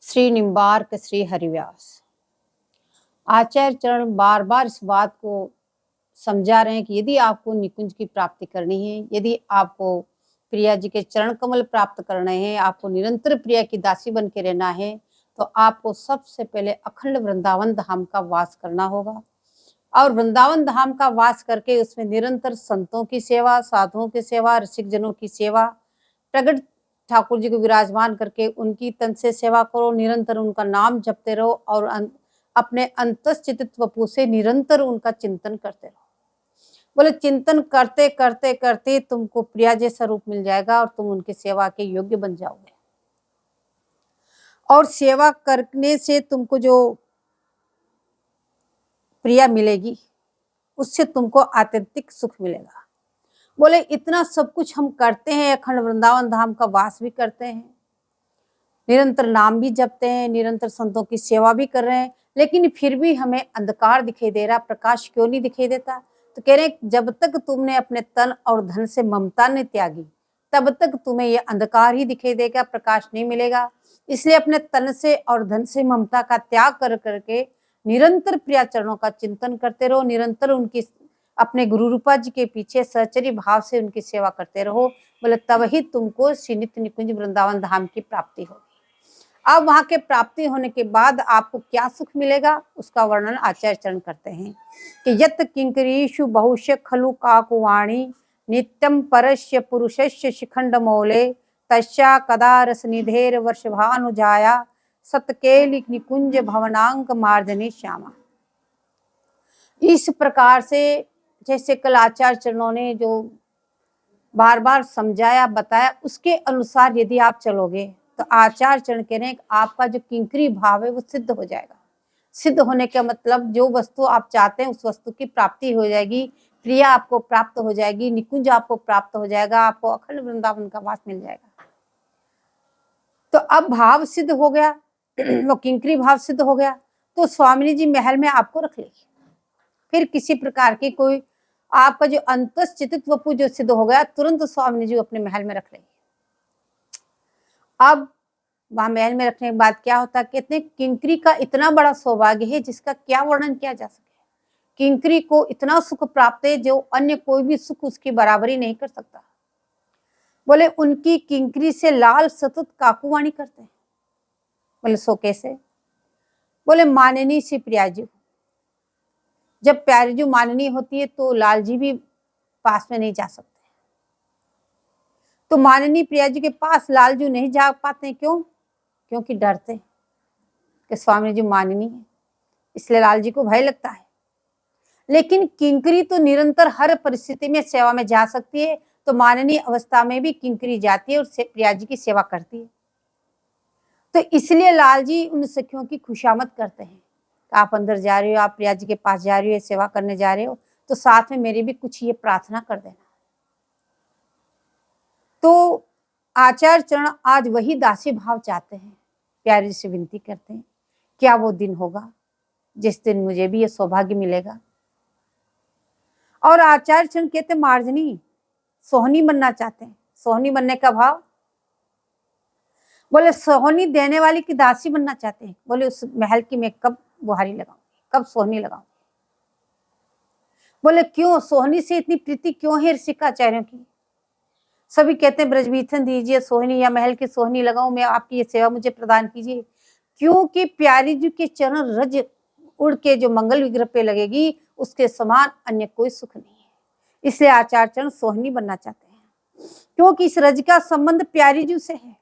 श्री निम्बार्क श्री हरिव्यास। आचार्य चरण बार बार इस बात को समझा रहे हैं कि यदि आपको निकुंज की प्राप्ति करनी है, यदि आपको प्रिया जी के चरण कमल प्राप्त करने हैं, आपको निरंतर प्रिया की दासी बन के रहना है, तो आपको सबसे पहले अखंड वृंदावन धाम का वास करना होगा। और वृंदावन धाम का वास करके उसमें निरंतर संतों की सेवा, साधुओं की सेवा, ऋषिक जनों की सेवा, प्रगट ठाकुर जी को विराजमान करके उनकी तन से सेवा करो, निरंतर उनका नाम जपते रहो और अपने अंतश्चितित वपु से निरंतर उनका चिंतन करते रहो। बोले चिंतन करते करते करते तुमको प्रिया जैसा रूप मिल जाएगा और तुम उनकी सेवा के योग्य बन जाओगे। और सेवा करने से तुमको जो प्रिया मिलेगी उससे तुमको आत्यंतिक सुख मिलेगा। बोले इतना सब कुछ हम करते हैं, अखंड वृंदावन धाम का वास भी करते हैं, निरंतर नाम भी जपते हैं, निरंतर संतों की सेवा भी कर रहे हैं, लेकिन फिर भी हमें अंधकार दिखाई दे रहा, प्रकाश क्यों नहीं दिखाई देता? तो कह रहे जब तक तुमने अपने तन और धन से ममता नहीं त्यागी तब तक तुम्हें ये अंधकार ही दिखाई देगा, प्रकाश नहीं मिलेगा। इसलिए अपने तन से और धन से ममता का त्याग कर करके निरंतर प्रिया चरणों का चिंतन करते रहो, निरंतर उनकी अपने गुरु रूपा जी के पीछे सहचरी भाव से उनकी सेवा करते रहो। बोले तब ही तुमको श्री नित्य निकुंज वृंदावन धाम की प्राप्ति होगी। अब वहां के प्राप्ति होने के बाद आपको क्या सुख मिलेगा उसका वर्णन आचार्य चरण करते हैं कि यत किंकरीषु बहुश खलु काकुवाणी नित्यम परस्य पुरुषस्य शिखंड मौले तस्या कदा रस निधेर वर्षभानुजाया सतकेलि निकुंज भवनांक मार्जनी श्यामा। इस प्रकार से जैसे कल आचार्य चरणों ने जो बार बार समझाया बताया उसके अनुसार यदि आप चलोगे तो आचार्य चरण कह रहे हैं आपका जो किंकरी भाव है वो सिद्ध हो जाएगा। सिद्ध होने का मतलब जो वस्तु आप चाहते हैं उस वस्तु की प्राप्ति हो जाएगी, प्रिया आपको प्राप्त हो जाएगी, निकुंज आपको प्राप्त हो जाएगा, आपको अखंड वृंदावन का वास मिल जाएगा। तो अब भाव सिद्ध हो गया, वो किंकरी भाव सिद्ध हो गया, तो स्वामिनी जी महल में आपको रख लेगी। फिर किसी प्रकार की कोई आपका जो अंतश्चितित वपु जो सिद्ध हो गया तुरंत स्वामिनी जी अपने महल में रख लेगी। अब वहां महल में रखने के बाद क्या होता है, कहते हैं किंकरी का इतना बड़ा सौभाग्य है जिसका क्या वर्णन किया जा सके। किंकरी को इतना सुख प्राप्त है जो अन्य कोई भी सुख उसकी बराबरी नहीं कर सकता। बोले उनकी किंकरी से लाल सतत काकुवाणी करते हैं। बोले सो कैसे? बोले माननी सी प्रिया जी, जब प्यारी जी माननी होती है तो लाल जी भी पास में नहीं जा सकते। तो माननी प्रिया जी के पास लाल जी नहीं जा पाते। क्यों? क्योंकि डरते हैं कि स्वामी जी माननी है, इसलिए लाल जी को भय लगता है। लेकिन किंकरी तो निरंतर हर परिस्थिति में सेवा में जा सकती है, तो माननीय अवस्था में भी किंकरी जाती है और प्रिया जी की सेवा करती है। तो इसलिए लाल जी उन सखियों की खुशामद करते हैं, आप अंदर जा रहे हो, आप प्रिया जी के पास जा रही हो, सेवा करने जा रहे हो, तो साथ में मेरी भी कुछ ये प्रार्थना कर देना। तो आचार्य चरण आज वही दासी भाव चाहते हैं, प्यारी से विनती करते हैं क्या वो दिन होगा जिस दिन मुझे भी ये सौभाग्य मिलेगा। और आचार्य चरण कहते मार्जनी सोहनी बनना चाहते हैं। सोहनी बनने का भाव, बोले सोहनी देने वाली की दासी बनना चाहते हैं। बोले उस महल की मैं कब बुहारी लगाऊंगी, कब सोहनी लगाऊंगी। बोले क्यों, सोहनी से इतनी प्रीति क्यों है ऋषिकाचार्यों की? सभी कहते हैं ब्रजभीषण दीजिए सोहनी या महल की सोहनी लगाऊं, मैं आपकी ये सेवा मुझे प्रदान कीजिए। क्योंकि प्यारी जी के चरण रज उड़ के जो मंगल विग्रह पे लगेगी उसके समान अन्य कोई सुख नहीं है। इसलिए आचार्य चरण सोहनी बनना चाहते हैं, क्योंकि इस रज का संबंध प्यारी जी से है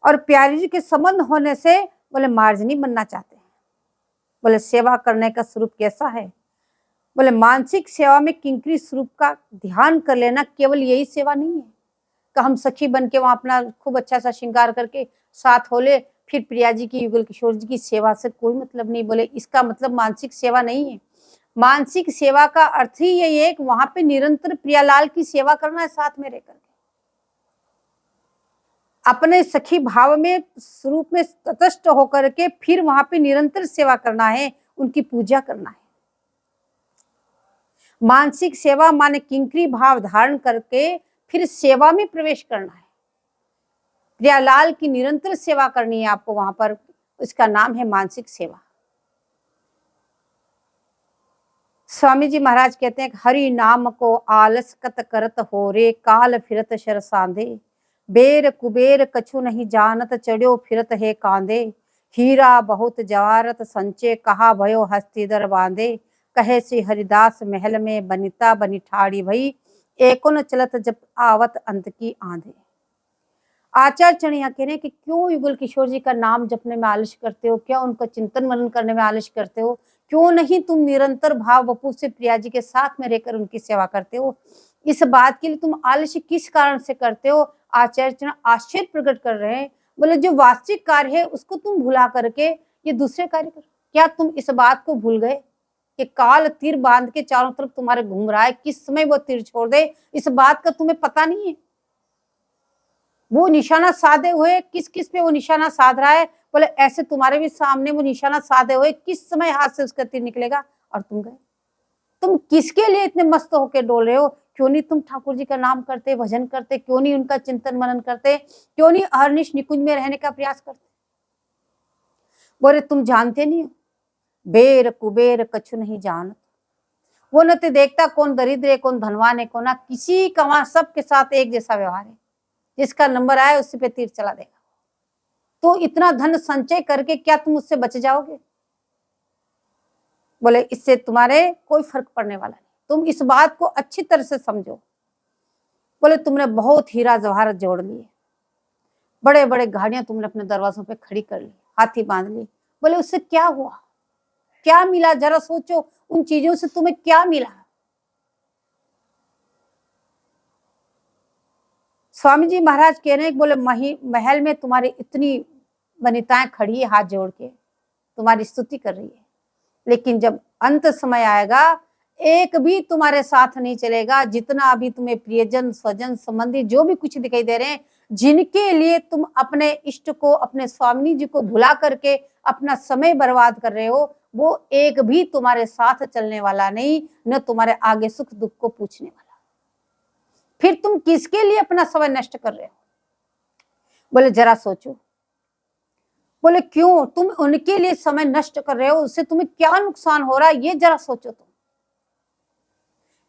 और प्यारी जी के संबंध होने से बोले मार्जनी बनना चाहते हैं। बोले सेवा करने का स्वरूप कैसा है? बोले मानसिक सेवा में किंकरी स्वरूप का ध्यान कर लेना केवल यही सेवा नहीं है कि हम सखी बन के वहां अपना खूब अच्छा सा श्रृंगार करके साथ हो ले, फिर प्रिया जी की युगल किशोर जी की सेवा से कोई मतलब नहीं। बोले इसका मतलब मानसिक सेवा नहीं है। मानसिक सेवा का अर्थ ही यही है कि वहां पे निरंतर प्रियालाल की सेवा करना है, साथ में रहकर अपने सखी भाव में स्वरूप में तटस्थ होकर के फिर वहां पे निरंतर सेवा करना है, उनकी पूजा करना है। मानसिक सेवा माने किंकरी भाव धारण करके फिर सेवा में प्रवेश करना है। प्रियालाल की निरंतर सेवा करनी है आपको वहां पर। इसका नाम है मानसिक सेवा। स्वामी जी महाराज कहते हैं कि हरि नाम को आलस कत करत हो रे, काल फिरत शर सांधे, बेर कुबेर कछु नहीं जानत, चढ़्यो फिरत है कांदे, हीरा बहुत जवारत संचे, कहा भयो हस्तीदर बांधे, कहे से हरिदास महल में बनिता बनी ठाड़ी भई, एकुन चलत जब आवत अंत की आंधे। आचार्य चरणिया कह रहे हैं कि क्यों युगल किशोर जी का नाम जपने में आलस्य करते हो, क्या उनका चिंतन मनन करने में आलस्य करते हो, क्यों नहीं तुम निरंतर भाव वपू से प्रिया जी के साथ में रहकर उनकी सेवा करते हो। इस बात के लिए तुम आलस्य किस कारण से करते हो। आचार्य चरण आश्चर्य प्रकट कर रहे हैं। बोले जो वास्तविक कार्य है उसको तुम भुला करके ये दूसरे कार्य करो। क्या तुम इस बात को भूल गए कि काल तीर बांध के चारों तरफ तुम्हारे घूम रहा है, किस समय वो तीर छोड़ दे इस बात का तुम्हें पता नहीं है। वो निशाना साधे हुए किस किस पे वो निशाना साध रहा है। बोले ऐसे तुम्हारे भी सामने वो निशाना साधे हुए किस समय हाथ से उसका तीर निकलेगा और तुम गए। तुम किसके लिए इतने मस्त होके डोल रहे हो। क्यों नहीं तुम ठाकुर जी का नाम करते, भजन करते, क्यों नहीं उनका चिंतन मनन करते, क्यों नहीं अहर्निश निकुंज में रहने का प्रयास करते। बोले तुम जानते नहीं हो, बेर कुबेर कछु नहीं जानत, वो न तो देखता कौन दरिद्र है कौन धनवान है, कौन ना किसी का वहां सबके साथ एक जैसा व्यवहार है। जिसका नंबर आए उसी पे तीर चला देगा। तो इतना धन संचय करके क्या तुम उससे बच जाओगे। बोले इससे तुम्हारे कोई फर्क पड़ने वाला नहीं, तुम इस बात को अच्छी तरह से समझो। बोले तुमने बहुत हीरा जवाहरत जोड़ लिए, बड़े बड़े गाड़ियां तुमने अपने दरवाजों पे खड़ी कर ली, हाथी बांध ली। बोले उससे क्या हुआ, क्या मिला, जरा सोचो उन चीजों से तुम्हें क्या मिला। स्वामी जी महाराज कह रहे हैं बोले महल में तुम्हारी इतनी वनिताएं खड़ी है हाथ जोड़ के तुम्हारी स्तुति कर रही है, लेकिन जब अंत समय आएगा एक भी तुम्हारे साथ नहीं चलेगा। जितना अभी तुम्हें प्रियजन स्वजन संबंधी जो भी कुछ दिखाई दे रहे हैं, जिनके लिए तुम अपने इष्ट को अपने स्वामी जी को भुला करके अपना समय बर्बाद कर रहे हो, वो एक भी तुम्हारे साथ चलने वाला नहीं, न तुम्हारे आगे सुख दुख को पूछने वाला। फिर तुम किसके लिए अपना समय नष्ट कर रहे हो। बोले जरा सोचो। बोले क्यों तुम उनके लिए समय नष्ट कर रहे हो, उससे तुम्हें क्या नुकसान हो रहा है ये जरा सोचो तुम।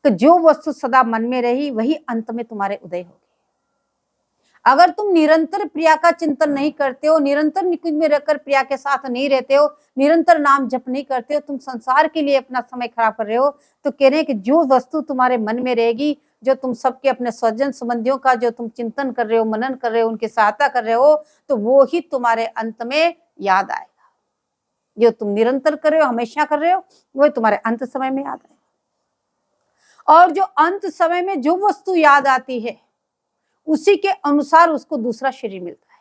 तो जो वस्तु सदा मन में रही वही अंत में तुम्हारे उदय होगी। अगर तुम निरंतर प्रिया का चिंतन नहीं करते हो, निरंतर निकुंज में रहकर प्रिया के साथ नहीं रहते हो, निरंतर नाम जप नहीं करते हो, तुम संसार के लिए अपना समय खराब कर रहे हो। तो कह रहे हैं कि जो वस्तु तुम्हारे मन में रहेगी, जो तुम सबके अपने स्वजन संबंधियों का जो तुम चिंतन कर रहे हो, मनन कर रहे हो, उनकी सहायता कर रहे हो, तो वो ही तुम्हारे अंत में याद आएगा। जो तुम निरंतर कर रहे हो, हमेशा कर रहे हो, वो तुम्हारे अंत समय में याद आएगा। और जो अंत समय में जो वस्तु याद आती है उसी के अनुसार उसको दूसरा शरीर मिलता है।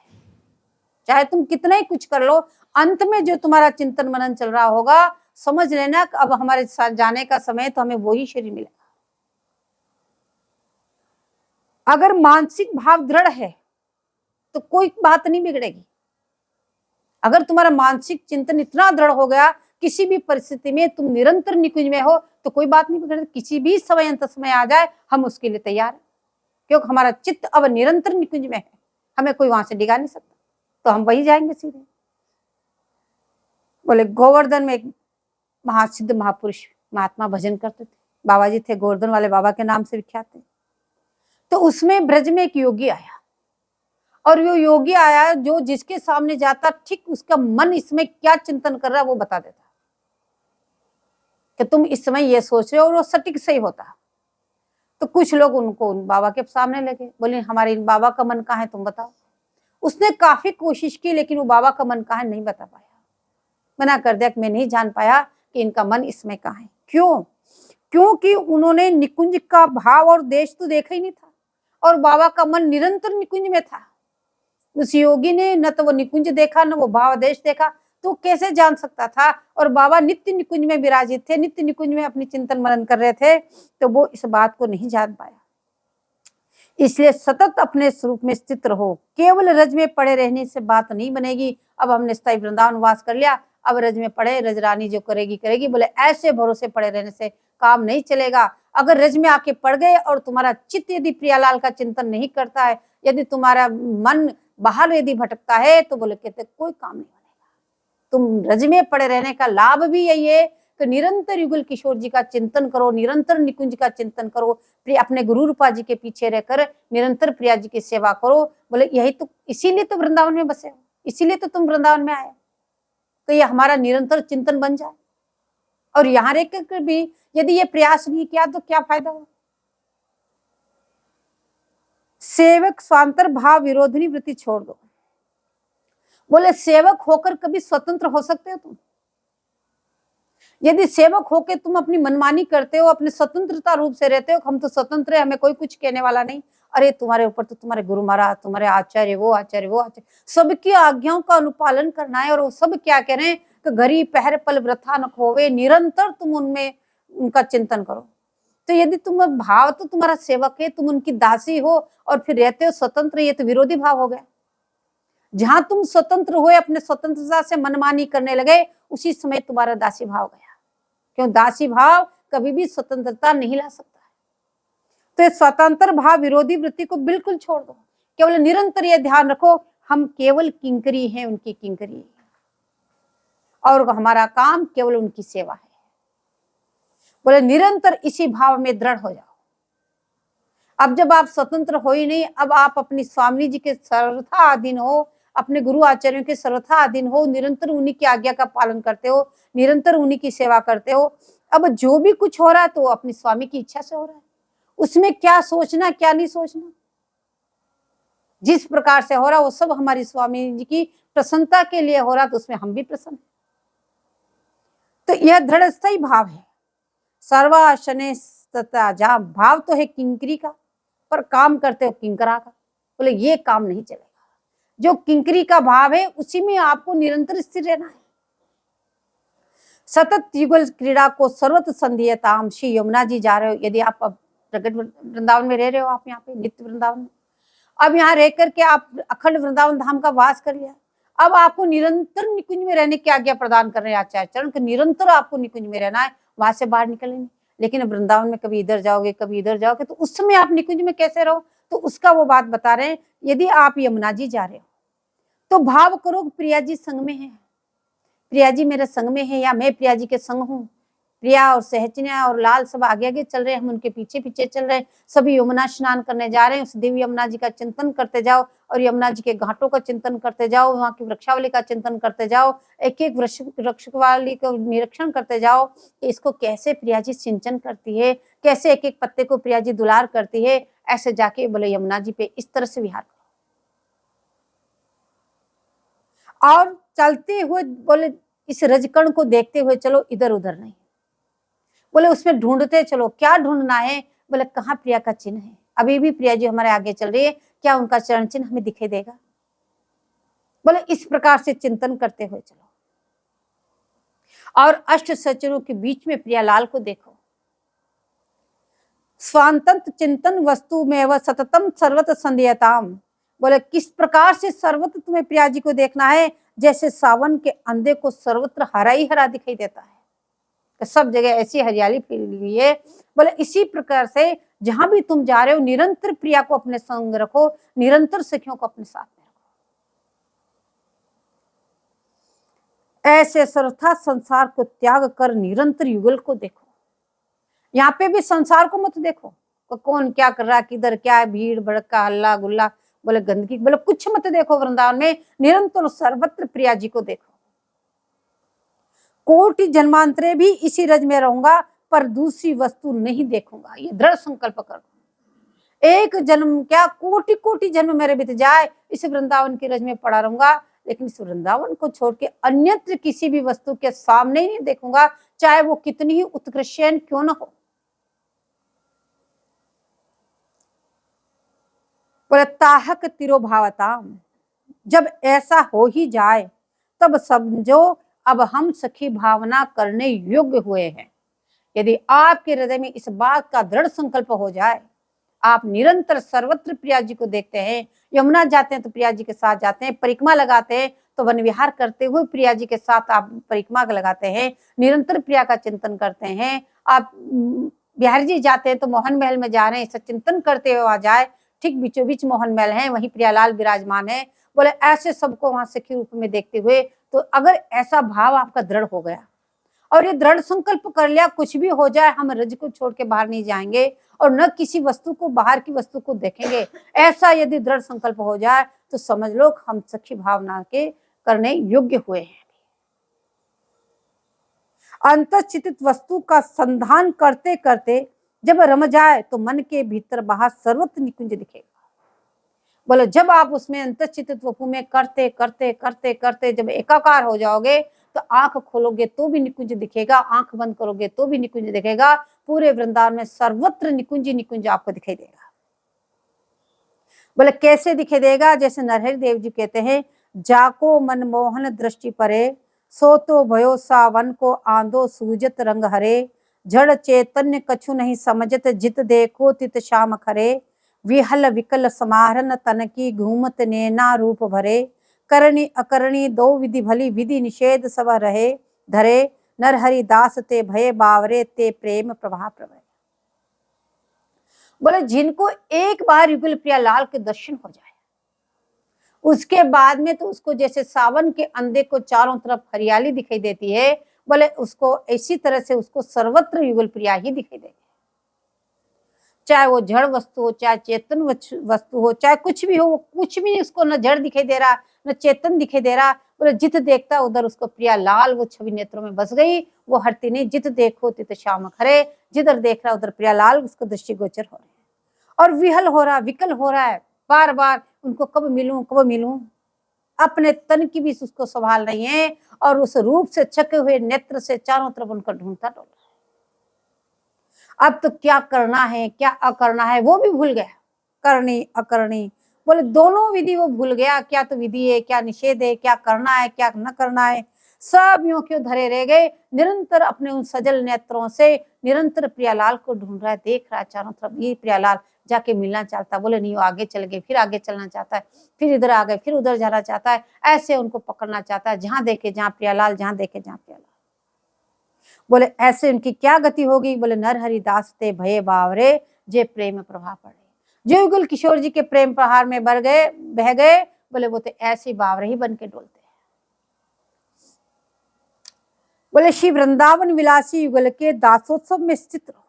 चाहे तुम कितना ही कुछ कर लो, अंत में जो तुम्हारा चिंतन मनन चल रहा होगा, समझ लेना अब हमारे साथ जाने का समय, तो हमें वही शरीर मिलेगा। अगर मानसिक भाव दृढ़ है तो कोई बात नहीं बिगड़ेगी। अगर तुम्हारा मानसिक चिंतन इतना दृढ़ हो गया, किसी भी परिस्थिति में तुम निरंतर निकुंज में हो, तो कोई बात नहीं बिगड़ेगी। किसी भी समय अंत समय आ जाए, हम उसके लिए तैयार हैं, क्योंकि हमारा चित्त अब निरंतर निकुंज में है, हमें कोई वहां से डिगा नहीं सकता, तो हम वही जाएंगे सीधे। बोले गोवर्धन में एक महासिद्ध महापुरुष महात्मा भजन करते थे, बाबा जी थे, गोवर्धन वाले बाबा के नाम से विख्यात थे। तो उसमें ब्रज में एक योगी आया, और वो योगी आया जो जिसके सामने जाता ठीक उसका मन इसमें क्या चिंतन कर रहा है वो बता देता कि तुम इस समय ये सोच रहे हो, और वो सटीक सही होता। तो कुछ लोग उनको उन बाबा के सामने लगे, बोले हमारे इन बाबा का मन कहाँ है तुम बताओ। उसने काफी कोशिश की, लेकिन वो बाबा का मन कहाँ है नहीं बता पाया, मना कर दिया कि मैं नहीं जान पाया कि इनका मन इसमें कहाँ है। क्यों? क्योंकि उन्होंने निकुंज का भाव और देश तो देखा ही नहीं था, और बाबा का मन निरंतर निकुंज में था। उस योगी ने न तो वो निकुंज देखा न वो भाव देश देखा, तो कैसे जान सकता था। और बाबा नित्य निकुंज में विराजित थे, नित्य निकुंज में अपनी चिंतन मनन कर रहे थे, तो वो इस बात को नहीं जान पाया। इसलिए सतत अपने स्वरूप में स्थित रहो, केवल रज में पड़े रहने से बात नहीं बनेगी। अब हमने स्थायी वृंदावन वास कर लिया, अब रज में पड़े, रज रानी जो करेगी करेगी। बोले ऐसे भरोसे पड़े रहने से काम नहीं चलेगा। अगर रज में आके पड़ गए और तुम्हारा चित्त यदि प्रियालाल का चिंतन नहीं करता है, यदि तुम्हारा मन बाहर यदि भटकता है तो बोले कहते कोई काम नहीं बनेगा। तुम रज में पड़े रहने का लाभ भी यही है कि निरंतर युगल किशोर जी का चिंतन करो, निरंतर निकुंज का चिंतन करो, अपने गुरु रूपा जी के पीछे रहकर निरंतर प्रिया जी की सेवा करो। बोले यही तो, इसीलिए तो वृंदावन में बसे हो, इसीलिए तो तुम वृंदावन में आए, तो ये हमारा निरंतर चिंतन बन जाए। और यहाँ रहकर भी यदि ये प्रयास नहीं किया तो क्या फायदा हो। सेवक स्वांतर भाव विरोधिनी वृत्ति छोड़ दो। बोले सेवक होकर कभी स्वतंत्र हो सकते हो तुम? यदि सेवक होकर तुम अपनी मनमानी करते हो, अपनी स्वतंत्रता रूप से रहते हो, हम तो स्वतंत्र है, हमें कोई कुछ कहने वाला नहीं, अरे तुम्हारे ऊपर तो तुम्हारे गुरु महाराज, तुम्हारे आचार्य, वो आचार्य, वो आचार्य, सबकी आज्ञाओं का अनुपालन करना है। और वो सब क्या कह रहे हैं कि घड़ी पहर पल वृथा न खोवे, निरंतर तुम उनमें उनका चिंतन करो। तो यदि तुम भाव तो तुम्हारा सेवक है, तुम उनकी दासी हो और फिर रहते हो स्वतंत्र, ये तो विरोधी भाव हो गया। जहां तुम स्वतंत्र हुए, अपने स्वतंत्रता से मनमानी करने लगे, उसी समय तुम्हारा दासी भाव गया। क्यों? दासी भाव कभी भी स्वतंत्रता नहीं ला सकता है। तो स्वतंत्र भाव विरोधी वृत्ति को बिल्कुल छोड़ दो। केवल निरंतर ये ध्यान रखो, हम केवल किंकरी हैं, उनकी किंकरी, और हमारा काम केवल उनकी सेवा है। बोले निरंतर इसी भाव में दृढ़ हो जाओ। अब जब आप स्वतंत्र हो ही नहीं, अब आप अपनी स्वामी जी के सर्वथा अधीन हो, अपने गुरु आचार्यों के सर्वथा अधीन हो, निरंतर उन्हीं की आज्ञा का पालन करते हो, निरंतर उन्हीं की सेवा करते हो। अब जो भी कुछ हो रहा है तो अपनी स्वामी की इच्छा से हो रहा है, उसमें क्या सोचना क्या नहीं सोचना, जिस प्रकार से हो रहा वो सब हमारी स्वामी जी की प्रसन्नता के लिए हो रहा, तो उसमें हम भी प्रसन्न। तो यह दृढ़ स्थायी भाव है। सर्वाशने जहाँ भाव तो है किंकरी का, पर काम करते हो किंकरा का। बोले ये काम नहीं चलेगा। जो किंकरी का भाव है उसी में आपको निरंतर स्थिर रहना है। सतत युगल क्रीड़ा को सर्वत संधियताम। श्री यमुना जी जा रहे हो, यदि आप प्रगट वृंदावन में रह रहे हो, आप यहाँ पे नित्य वृंदावन में, अब यहाँ रह करके आप अखंड वृंदावन धाम का वास कर लिया, अब आपको निरंतर निकुंज में रहने की आज्ञा प्रदान कर रहे हैं आचार्य चरण कि निरंतर आपको निकुंज में रहना है, वहां से बाहर निकलने नहीं। लेकिन वृंदावन में कभी इधर जाओगे कभी इधर जाओगे, तो उस समय आप निकुंज में कैसे रहो? तो उसका वो बात बता रहे हैं। यदि आप यमुना जी जा रहे हो तो भाव करो प्रिया जी संग में है, प्रिया जी मेरे संग में है, या मैं प्रिया जी के संग हूँ। प्रिया और सहचन्या और लाल सब आगे आगे चल रहे हैं, हम उनके पीछे पीछे चल रहे हैं, सभी यमुना स्नान करने जा रहे हैं। उस देवी यमुना जी का चिंतन करते जाओ और यमुना जी के घाटों का चिंतन करते जाओ, वहाँ की वृक्षावली का चिंतन करते जाओ, एक एक वृक्षवाली का निरीक्षण करते जाओ, इसको कैसे प्रिया जी सिंचन करती है, कैसे एक एक पत्ते को प्रिया जी दुलार करती है। ऐसे जाके बोले यमुना जी पे इस तरह से विहार करो। और चलते हुए बोले इस रजकण को देखते हुए चलो, इधर उधर नहीं। बोले उसमें ढूंढते चलो, क्या ढूंढना है? बोले कहाँ प्रिया का चिन्ह है, अभी भी प्रिया जी हमारे आगे चल रही है, क्या उनका चरण चिन्ह हमें दिखाई देगा? बोले इस प्रकार से चिंतन करते हुए चलो। और अष्ट सचरों के बीच में प्रियालाल को देखो। स्वांतंत चिंतन वस्तु में व सततम सर्वत संध्यताम। बोले किस प्रकार से सर्वत्र तुम्हें प्रिया जी को देखना है, जैसे सावन के अंधे को सर्वत्र हरा ही हरा दिखाई देता है, सब जगह ऐसी हरियाली फैली हुई है। बोले इसी प्रकार से जहां भी तुम जा रहे हो निरंतर प्रिया को अपने संग रखो, निरंतर सखियों को अपने साथ में रखो। ऐसे सर्वथा संसार को त्याग कर निरंतर युगल को देखो। यहाँ पे भी संसार को मत देखो कौन क्या कर रहा है, किधर क्या है, भीड़ भड़का हल्ला गुल्ला, बोले गंदगी, बोले कुछ मत देखो। वृंदावन में निरंतर सर्वत्र प्रिया जी को देखो। कोटि जन्मांतरे भी इसी रज में रहूंगा, पर दूसरी वस्तु नहीं देखूंगा, ये दृढ़ संकल्प करो। एक जन्म क्या कोटि कोटि जन्म मेरे बीत जाए, इस वृंदावन के रज में पड़ा रहूंगा, लेकिन इस वृंदावन को छोड़ के अन्यत्र किसी भी वस्तु के सामने ही नहीं देखूंगा, चाहे वो कितनी ही उत्कृष्ट क्यों न हो। ताहक तिरोभावताम। जब ऐसा हो ही जाए तब समझो अब हम सखी भावना करने योग्य हुए हैं। यदि आपके हृदय में इस बात का दृढ़ संकल्प हो जाए, आप निरंतर सर्वत्र प्रिया जी को देखते हैं, यमुना जाते हैं तो प्रिया जी के साथ जाते हैं, परिक्रमा लगाते हैं तो वन विहार करते हुए प्रिया जी के साथ आप परिक्रमा लगाते हैं, निरंतर प्रिया का चिंतन करते हैं। आप बिहारी जी जाते हैं तो मोहन महल में जा रहे हैं, चिंतन करते हुए आ जाए, ठीक बीचों बीच मोहन महल है, वहीं प्रियालाल विराजमान है। बोले ऐसे सबको वहां सखी रूप में देखते हुए, तो अगर ऐसा भाव आपका दृढ़ हो गया और ये दृढ़ संकल्प कर लिया, कुछ भी हो जाए हम रज को छोड़ के बाहर नहीं जाएंगे और न किसी वस्तु को, बाहर की वस्तु को देखेंगे, ऐसा यदि दृढ़ संकल्प हो जाए तो समझ लो हम सखी भावना के करने योग्य हुए हैं। अंतःचितित वस्तु का संधान करते करते जब रम जाए तो मन के भीतर बाहर सर्वत्र निकुंज दिखेगा। बोले जब आप उसमें अंतःचितित वपु में करते करते करते करते जब एकाकार हो जाओगे तो आंख खोलोगे तो भी निकुंज दिखेगा, आंख बंद करोगे तो भी निकुंज दिखेगा। पूरे वृंदावन में सर्वत्र निकुंज निकुंज आपको दिखाई देगा। बोले कैसे दिखाई देगा? जैसे नरहरि देव जी कहते हैं, जाको मनमोहन दृष्टि परे, सो तो भयो सावन को आंदो सूजत रंग हरे, जड़ चैतन्य कछु नहीं समझत, जित देखो तित श्याम खरे, विहल विकल समाहरन तन की घूमत नैना रूप भरे, करणी अकरणी दो विधि भली, विधि निषेध सब रहे धरे, नरहरि दास ते भय बावरे, ते प्रेम प्रभा प्रभय। बोले जिनको एक बार युगल प्रियालाल के दर्शन हो जाए, उसके बाद में तो उसको जैसे सावन के अंधे को चारों तरफ हरियाली दिखाई देती है, बोले उसको इसी तरह से उसको सर्वत्र युगल प्रिया ही दिखाई देगी। चाहे वो जड़ वस्तु हो, चाहे चेतन वस्तु हो, चाहे कुछ भी हो, वो कुछ भी उसको न जड़ दिखाई दे रहा न चेतन दिखाई दे रहा। बोले जित देखता उधर उसको प्रियालाल वो छवि नेत्रों में बस गई, वो हटती नहीं। जित देखो तित श्याम खरे, जिधर देख रहा उधर प्रियालाल उसको दृष्टिगोचर हो रहे हैं और विहल हो रहा, विकल हो रहा है, बार बार उनको कब मिलूं, अपने तन की भी उसको संभाल रही है और उस रूप से छके हुए नेत्र से चारों तरफ उनका ढूंढता डोल रहा है। अब तो क्या करना है क्या अकरना है वो भी भूल गया, करनी अकरणी बोले दोनों विधि वो भूल गया। क्या तो विधि है, क्या निषेध है, क्या करना है क्या न करना है, सब यूं क्यों धरे रह गए। निरंतर अपने उन सजल नेत्रों से निरंतर प्रियालाल को ढूंढ रहा है, देख रहा है चारों तरफ, ये प्रियालाल जाके मिलना चाहता है। बोले नहीं, वो आगे चल गए, फिर आगे चलना चाहता है, फिर इधर आ गए, फिर उधर जाना चाहता है, ऐसे उनको पकड़ना चाहता है, जहां देखे जहां प्रियालाल, जहां देखे जहां प्रियालाल। बोले ऐसे उनकी क्या गति होगी? बोले नरहरि दास ते भये बावरे, जे प्रेम प्रभा पड़े। जो युगल किशोर जी के प्रेम प्रहार में बह गए, बोले वो तो ऐसे बावरे ही बन के डोलते हैं। बोले श्री वृंदावन विलासी युगल के दासोत्सव में स्थित रहो।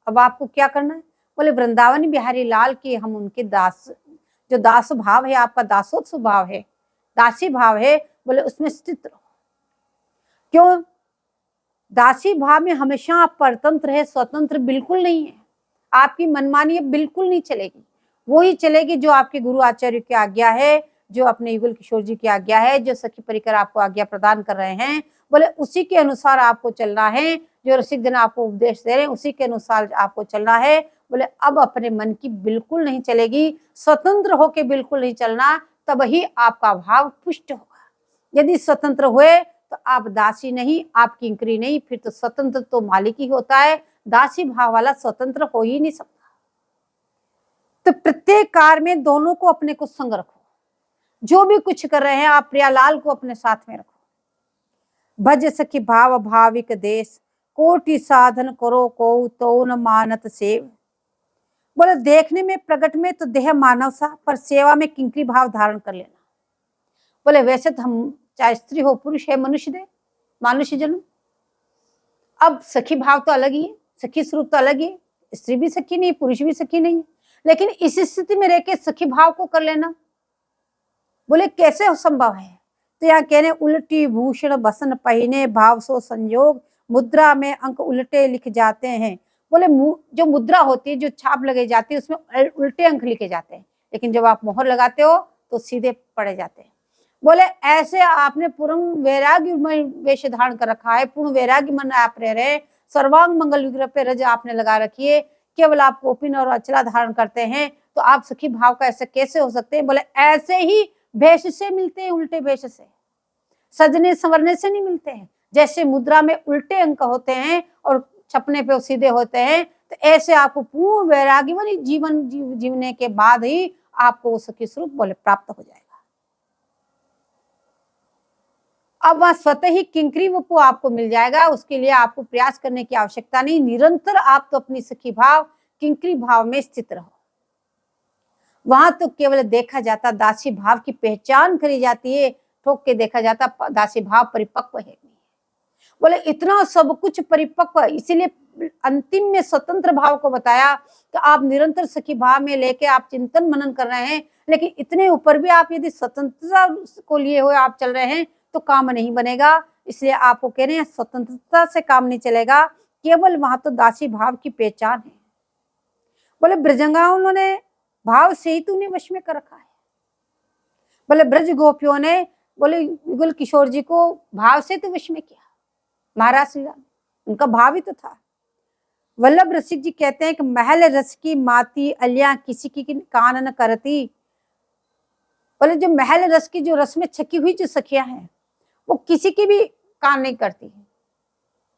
अब आपको क्या करना है? बोले वृंदावन बिहारी लाल के हम उनके दास, जो दास भाव है आपका, दासोत्सव भाव है, दासी भाव है, बोले उसमें स्थित रहो। क्यों? दासी भाव में हमेशा आप परतंत्र है, स्वतंत्र बिल्कुल नहीं है। आपकी मनमानी बिल्कुल नहीं चलेगी, वो ही चलेगी जो आपके गुरु आचार्य की आज्ञा है, जो अपने युगल किशोर जी की आज्ञा है, जो सखी परिकर आपको आज्ञा प्रदान कर रहे हैं। बोले उसी के अनुसार आपको चलना है, जो रसिक जन आपको उपदेश दे रहे हैं उसी के अनुसार आपको चलना है। बोले अब अपने मन की बिल्कुल नहीं चलेगी, स्वतंत्र होके बिल्कुल नहीं चलना, तब ही आपका भाव पुष्ट होगा। यदि स्वतंत्र हुए तो आप दासी नहीं, आप किंकरी नहीं, फिर तो स्वतंत्र तो मालिक ही होता है, दासी भाव वाला स्वतंत्र हो ही नहीं सकता। तो प्रत्येक कार्य में दोनों को अपने को संग रखो। जो भी कुछ कर रहे हैं आप प्रियालाल को अपने साथ में रखो। भज सखी भाव भाविक देश, कोटि साधन करो को तो न मानत सेव। बोले देखने में प्रकट में तो देह मानव सा, पर सेवा में किंकरी भाव धारण कर लेना। बोले वैसे तो हम चाहे स्त्री हो पुरुष है, मनुष्य जन्म, अब सखी भाव तो अलग ही है, सखी स्वरूप तो अलग ही है, स्त्री भी सखी नहीं, पुरुष भी सखी नहीं, लेकिन इस स्थिति में रह के सखी भाव को कर लेना, बोले कैसे संभव है? तो यहाँ कहने उल्टी भूषण बसन पहिने, भाव सो संयोग, मुद्रा में अंक उल्टे लिख जाते हैं। बोले जो मुद्रा होती है, जो छाप लगाई जाती है, उसमें उल्टे अंक लिखे जाते हैं, लेकिन जब आप मोहर लगाते हो तो सीधे पड़े जाते हैं। बोले ऐसे आपने पूर्ण वैराग्य वेश धारण कर रखा है, पूर्ण वैराग्य मन आप रह रहे, सर्वांग मंगल विग्रह पे रज आपने लगा रखी है, केवल आप कोपिन और अचला धारण करते हैं, तो आप सखी भाव का ऐसे कैसे हो सकते हैं? बोले ऐसे ही भेष से मिलते हैं, उल्टे भेष से, सजने संवरने से नहीं मिलते हैं। जैसे मुद्रा में उल्टे अंक होते हैं और छपने पे सीधे होते हैं, तो ऐसे आपको पूर्ण वैराग्य जीवन जीवने के बाद ही आपको वो सखी स्वरूप बोले प्राप्त हो जाएगा। अब वह स्वतः ही किंकरी वपु आपको मिल जाएगा, उसके लिए आपको प्रयास करने की आवश्यकता नहीं। निरंतर आप तो अपनी सखी भाव किंकरी भाव में स्थित रहो। वहां तो केवल देखा जाता दासी भाव की पहचान करी जाती है, ठोक के देखा जाता दासी भाव परिपक्व है। बोले इतना सब कुछ परिपक्व, इसीलिए अंतिम में स्वतंत्र भाव को बताया कि आप निरंतर सखी भाव में लेके आप चिंतन मनन कर रहे हैं, लेकिन इतने ऊपर भी आप यदि स्वतंत्रता को लिए हुए आप चल रहे हैं तो काम नहीं बनेगा। इसलिए आपको कह रहे हैं स्वतंत्रता से काम नहीं चलेगा, केवल वहां तो दासी भाव की पहचान है। बोले ब्रजंगा उन्होंने भाव से ही तूने वश में कर रखा है। बोले ब्रज गोपियों ने बोले युगल किशोर जी को भाव से तो वश में किया, महाराज श्री राम उनका भाव ही तो था। वल्लभ रसिक जी कहते हैं कि महल रस की माती अलिया किसी की कान न करती। बोले जो महल रस की जो रस में छकी हुई जो सखियां हैं वो किसी की भी कान नहीं करती है।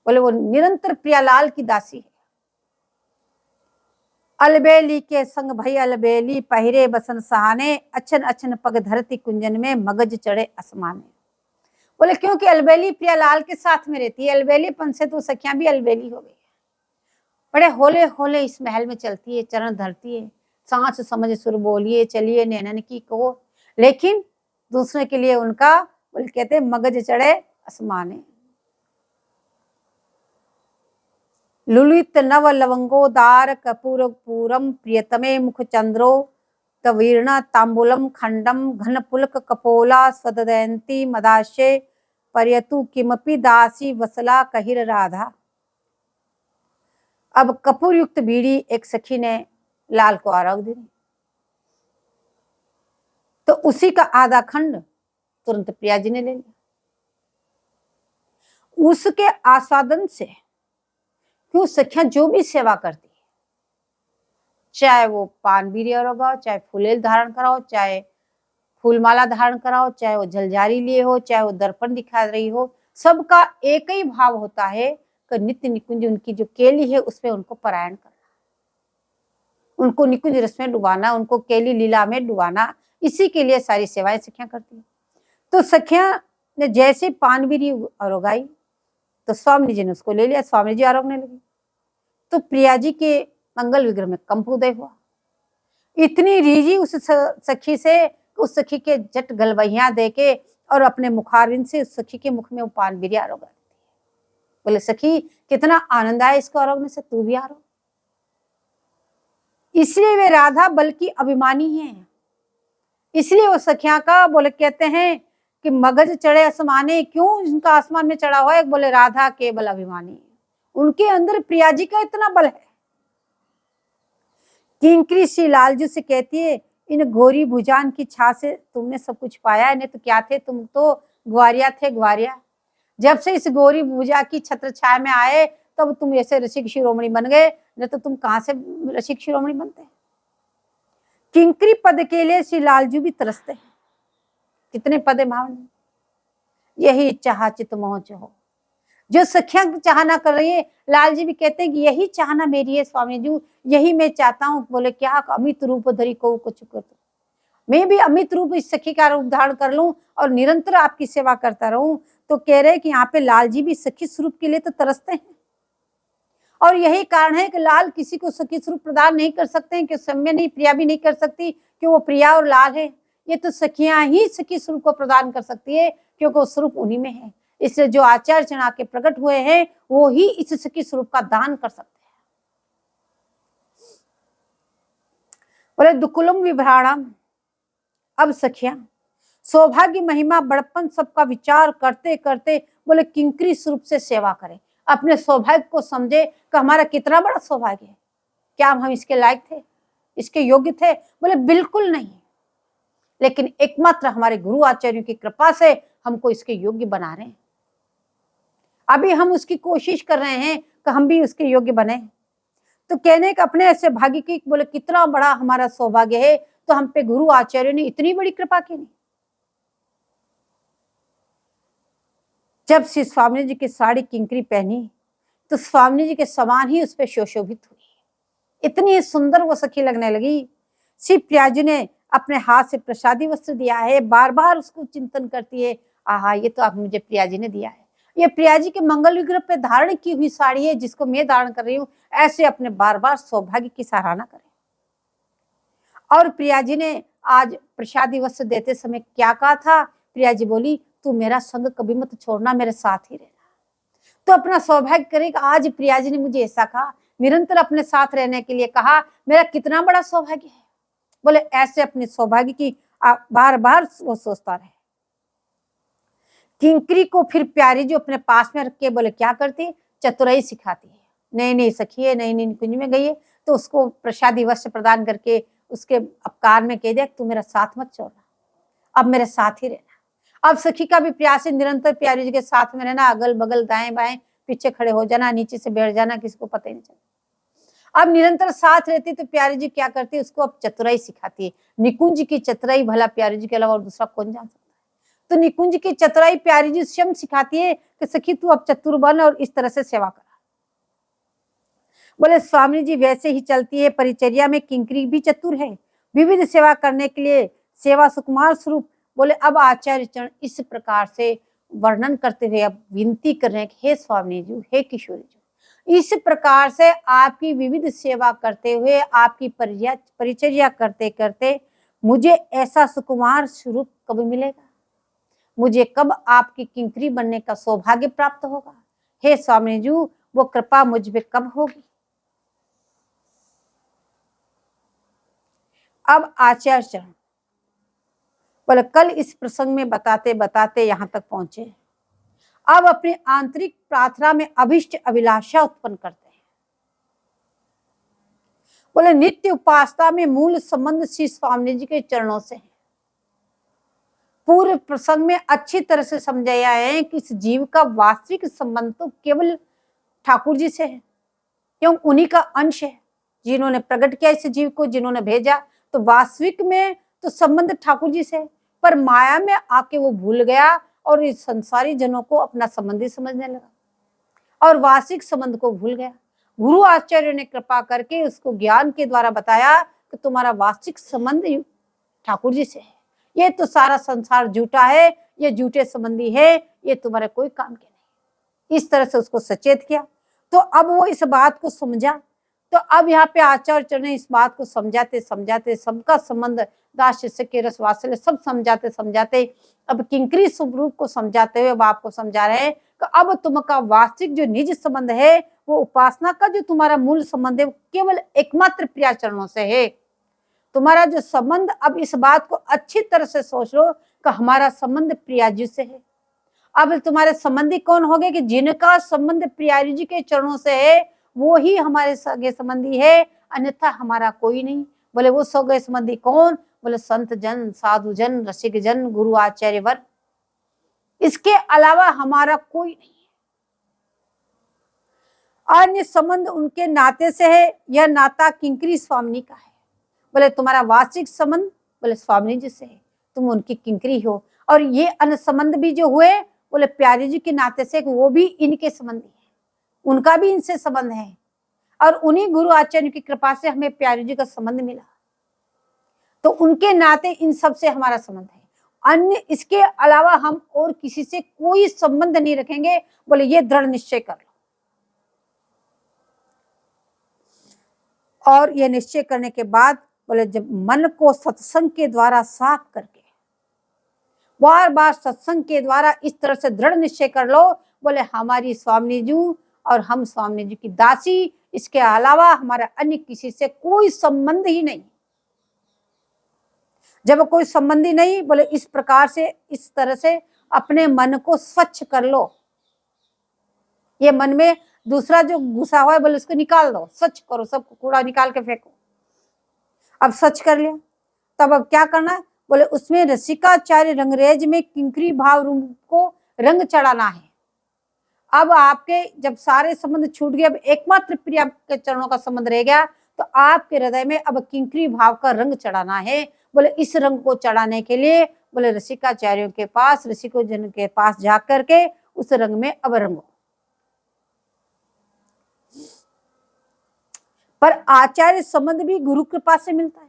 बोले वो निरंतर प्रियालाल की दासी है। अलबेली के संग भई अलबेली पहिरे बसन सहाने, अछन अछन पग धरती कुंजन में मगज चढ़े आसमाने। बोले क्योंकि अलबेली प्रियालाल के साथ में रहती है, अलबेलीपन से तो सखियां भी अलबेली हो गई है। बड़े होले होले इस महल में चलती है, चरण धरती है, सांस समझ सुर बोलिए चलिए नैनन की को, लेकिन दूसरे के लिए उनका बोले कहते मगज चढ़े आसमाने। लुलित नव लवंगो दार कपूर पूरम प्रियतमे मुख चंद्रो तवीर्ण तांबूलम खंडम घन पुलक कपोला स्वदयंती मदाशे पर्यतु किमपि दासी वसला कहिर राधा। अब कपूर युक्त बीड़ी एक सखी ने लाल को आरोग दी, तो उसी का आधा खंड तुरंत प्रिया जी ने ले लिया। उसके आस्वादन से क्यों सखियां जो भी सेवा करती है, चाहे वो पान बीड़ी आरोगाओ, चाहे फूलेल धारण कराओ, चाहे फूलमाला धारण कराओ, चाहे वो झलझारी लिए हो, चाहे वो दर्पण दिखा रही हो, सबका एक ही भाव होता है कि नित्य निकुंज उनकी जो केली है उसमें उनको परायण करना, उनको निकुंज रस में डुबाना, उनको केली लीला में डुबाना, इसी के लिए सारी सेवाएं सखियां करती है। तो सखियां ने जैसे पान बीड़ी आरोगाई तो स्वामी जी ने उसको ले लिया, स्वामी जी आरोगने लगी, तो प्रिया जी के मंगल विग्रह में कंप उदय हुआ। इतनी रीझी उस सखी से, उस सखी के जट गलवहियां दे के और अपने मुखारविंद से उस सखी के मुख में वो पान बीड़ी आरोगा देती है। बोले सखी कितना आनंद आया इसको आरोगने से, तू भी आरोग। इसलिए वे राधा बल्कि अभिमानी हैं, इसलिए वो सखियां का बोले कहते हैं कि मगज चढ़े आसमाने। क्यों उनका आसमान में चढ़ा हुआ है? बोले राधा केवल अभिमानी है, उनके अंदर प्रिया जी का इतना बल है। किंकरी श्री लालजू से कहती है इन गोरी भुजान की छा से तुमने सब कुछ पाया है, नहीं तो क्या थे, तुम तो ग्वारिया थे, ग्वारिया। जब से इस गोरी भुजा की छत्र छाया में आए तब तुम ऐसे रसिक शिरोमणि बन गए, नहीं तो तुम कहां से रसिक शिरोमणि बनते। किंकरी पद के लिए श्री लालजू भी तरसते हैं, कितने पद भावने, यही चाह चित मोह हो, जो सखियां चाहना कर रही है। लाल जी भी कहते हैं कि यही चाहना मेरी है स्वामी जी, यही मैं चाहता हूँ। बोले क्या अमित रूप धरी को कुछ कर, मैं भी अमित रूप इस सखी का रूप धारण कर लूं और निरंतर आपकी सेवा करता रहूं। तो कह रहे कि यहाँ पे लाल जी भी सखी स्वरूप के लिए तो तरसते हैं, और यही कारण है कि लाल किसी को सखी स्वरूप प्रदान नहीं कर सकते हैं, कि समय नहीं, प्रिया भी नहीं कर सकती, कि वो प्रिया और लाल है। ये तो सखियां ही सखी स्वरूप को प्रदान कर सकती है, क्योंकि वो स्वरूप उन्हीं में है। इसलिए जो आचार्य चना के प्रकट हुए हैं वो ही इस सखी स्वरूप का दान कर सकते हैं। बोले दुकुलम विभ्राणम। अब सखियां सौभाग्य महिमा बड़पन सबका विचार करते करते बोले किंकरी स्वरूप से सेवा करें, अपने सौभाग्य को समझे कि हमारा कितना बड़ा सौभाग्य है, क्या हम इसके लायक थे, इसके योग्य थे। बोले बिल्कुल नहीं, लेकिन एकमात्र हमारे गुरु आचार्यों की कृपा से हमको इसके योग्य बना रहे हैं। अभी हम उसकी कोशिश कर रहे हैं कि हम भी उसके योग्य बने। तो कहने का अपने ऐसे भाग्य की, बोले कितना बड़ा हमारा सौभाग्य है, तो हम पे गुरु आचार्यों ने इतनी बड़ी कृपा की नहीं। जब श्री स्वामी जी की साड़ी किंकरी पहनी तो स्वामी जी के समान ही उस पर सुशोभित हुई, इतनी सुंदर वो सखी लगने लगी। श्री प्रिया जी ने अपने हाथ से प्रसादी वस्त्र दिया है, बार बार उसको चिंतन करती है, आहा ये तो आप मुझे प्रिया जी ने दिया है, ये प्रिया जी के मंगल विग्रह पे धारण की हुई साड़ी है जिसको मैं धारण कर रही हूँ। ऐसे अपने बार बार सौभाग्य की सराहना करें। और प्रिया जी ने आज प्रसादी वस्त्र देते समय क्या कहा था? प्रिया जी बोली, तू मेरा संग कभी मत छोड़ना, मेरे साथ ही रहना। तो अपना सौभाग्य करेगा। आज प्रिया जी ने मुझे ऐसा कहा, निरंतर अपने साथ रहने के लिए कहा, मेरा कितना बड़ा सौभाग्य है। बोले ऐसे अपने सौभाग्य की बार बार वो सोचता रहे। किंकरी को फिर प्यारी जो अपने पास में रख के बोले क्या करती? चतुराई सिखाती है। नई नई सखी है, नई नई कुंज में गई है, तो उसको प्रसादी वस्त्र प्रदान करके उसके अपकार में कह दिया, तू मेरा साथ मत छोड़ना, अब मेरे साथ ही रहना। अब सखी का भी प्रयास है निरंतर प्यारी जी के साथ में रहना, अगल बगल दाएं बाएं पीछे खड़े हो जाना, नीचे से बैठ जाना, किसी को पता ही नहीं चलता। अब निरंतर साथ रहती तो प्यारी जी क्या करती? उसको अब चतुराई सिखाती है। निकुंज की चतुराई भला प्यारी जी के अलावा और दूसरा कौन जान सकता है? तो निकुंज की चतुराई प्यारी जी स्वयं सिखाती है कि सखी तू अब चतुर बन और इस तरह से सेवा कर। बोले स्वामी जी वैसे ही चलती है परिचर्या में, किंकरी भी चतुर है, विविध सेवा करने के लिए सेवा सुकुमार स्वरूप। बोले अब आचार्य चरण इस प्रकार से वर्णन करते हुए अब विनती कर रहे हैं, हे स्वामी जी, हे किशोरी जी, इस प्रकार से आपकी विविध सेवा करते हुए, आपकी परिचर्या करते करते मुझे ऐसा सुकुमार स्वरूप कब मिलेगा? मुझे कब आपकी किंकरी बनने का सौभाग्य प्राप्त होगा? हे स्वामी जी, वो कृपा मुझ पे कब होगी? अब आचार्य चरण बोले कल इस प्रसंग में बताते बताते यहां तक पहुंचे। अब अपनी आंतरिक प्रार्थना में अभिष्ट अभिलाषा उत्पन्न करते हैं। बोले नित्य उपासना में मूल संबंध श्री स्वामी जी के चरणों से है। पूर्व प्रसंग में अच्छी तरह से समझाया है कि इस जीव का वास्तविक संबंध तो केवल ठाकुर जी से है, क्यों? उन्हीं का अंश है, जिन्होंने प्रकट किया इस जीव को, जिन्होंने भेजा। तो वास्तविक में तो संबंध ठाकुर जी से है, पर माया में आके वो भूल गया और इस संसारी जनों को अपना संबंधी समझने लगा और वास्तविक संबंध को भूल गया। गुरु आचार्य ने कृपा करके उसको ज्ञान के द्वारा बताया कि तुम्हारा वास्तविक संबंध ठाकुर जी से है, ये तो सारा संसार झूठा है, ये झूठे संबंधी है, ये तुम्हारे कोई काम के नहीं। इस तरह से उसको सचेत किया। तो अब वो इस बात को समझा। तो अब यहाँ पे आचार्य ने इस बात को समझाते समझाते सबका संबंध दास शिष्य के रस वात्सल्य सब समझाते समझाते अब किंकरी स्वरूप को समझाते हुए अब आपको समझा रहे हैं कि अब तुमका वास्तविक जो निज संबंध है, वो उपासना का जो तुम्हारा मूल संबंध है, वो केवल एकमात्र प्रिया चरणों से है। तुम्हारा जो संबंध, अब इस बात को अच्छी तरह से सोच लो कि हमारा संबंध प्रिया जी से है। अब तुम्हारे संबंधी कौन हो गए? कि जिनका संबंध प्रिया जी के चरणों से है वो ही हमारे सगे संबंधी है, अन्यथा हमारा कोई नहीं। बोले वो सगे संबंधी कौन? बोले संत जन, साधु जन, रसिक जन, गुरु आचार्य वर्ग, इसके अलावा हमारा कोई नहीं। अन्य संबंध उनके नाते से है, यह नाता किंकरी स्वामिनी का है। बोले तुम्हारा वास्तविक संबंध बोले स्वामी जी से है, तुम उनकी किंकरी हो। और ये अन्य संबंध भी जो हुए बोले प्यारी जी के नाते से, वो भी इनके संबंधी है, उनका भी इनसे संबंध है। और उन्हीं गुरु आचार्य की कृपा से हमें प्यारी जी का संबंध मिला, तो उनके नाते इन सब से हमारा संबंध है। अन्य इसके अलावा हम और किसी से कोई संबंध नहीं रखेंगे। बोले ये दृढ़ निश्चय कर लो। और ये निश्चय करने के बाद बोले जब मन को सत्संग के द्वारा साफ करके बार बार सत्संग के द्वारा इस तरह से दृढ़ निश्चय कर लो, बोले हमारी स्वामी जी और हम स्वामी जी की दासी, इसके अलावा हमारा अन्य किसी से कोई संबंध ही नहीं। जब कोई संबंधी नहीं, बोले इस प्रकार से इस तरह से अपने मन को स्वच्छ कर लो। ये मन में दूसरा जो घुसा हुआ है बोले उसको निकाल दो, स्वच्छ करो, सब कूड़ा निकाल के फेंको। अब स्वच्छ कर लिया, तब अब क्या करना है? बोले उसमें रसिकाचार्य रंगरेज में किंकरी भाव रूप को रंग चढ़ाना है। अब आपके जब सारे संबंध छूट गए, अब एकमात्र प्रिया के चरणों का संबंध रह गया, तो आपके हृदय में अब किंकरी भाव का रंग चढ़ाना है। बोले इस रंग को चढ़ाने के लिए बोले रसिकाचार्यों के पास, रसिको जन के पास जा करके उस रंग में अब रंगो। पर आचार्य संबंध भी गुरु कृपा से मिलता है,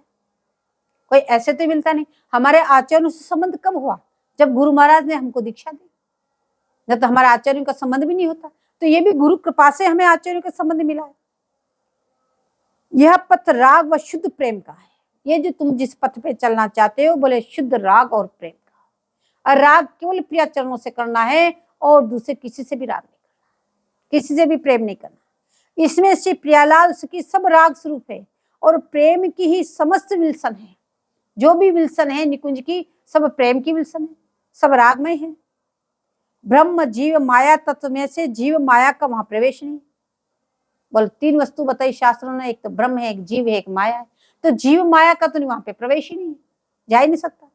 कोई ऐसे तो मिलता नहीं। हमारे आचार्यों से संबंध कब हुआ? जब गुरु महाराज ने हमको दीक्षा दी, न तो हमारे आचार्यों का संबंध भी नहीं होता। तो ये भी गुरु कृपा से हमें आचार्यों का संबंध मिला है। यह पथ राग व शुद्ध प्रेम का है। ये जो तुम जिस पथ पे चलना चाहते हो, बोले शुद्ध राग और प्रेम का। और राग केवल प्रिया चरणों से करना है और दूसरे किसी से भी राग नहीं करना, किसी से भी प्रेम नहीं करना। इसमें श्री प्रियालाल की सब राग स्वरूप है और प्रेम की ही समस्त विल्सन है। जो भी विल्सन है निकुंज की, सब प्रेम की विल्सन है, सब रागमय है। ब्रह्म जीव माया तत्व में से जीव माया का वहां प्रवेश नहीं। बोल 3 वस्तु बताई शास्त्रों ने, एक तो ब्रह्म है, एक जीव है, एक माया है। तो जीव माया का तो वहां पे प्रवेश ही नहीं, जा ही नहीं सकता।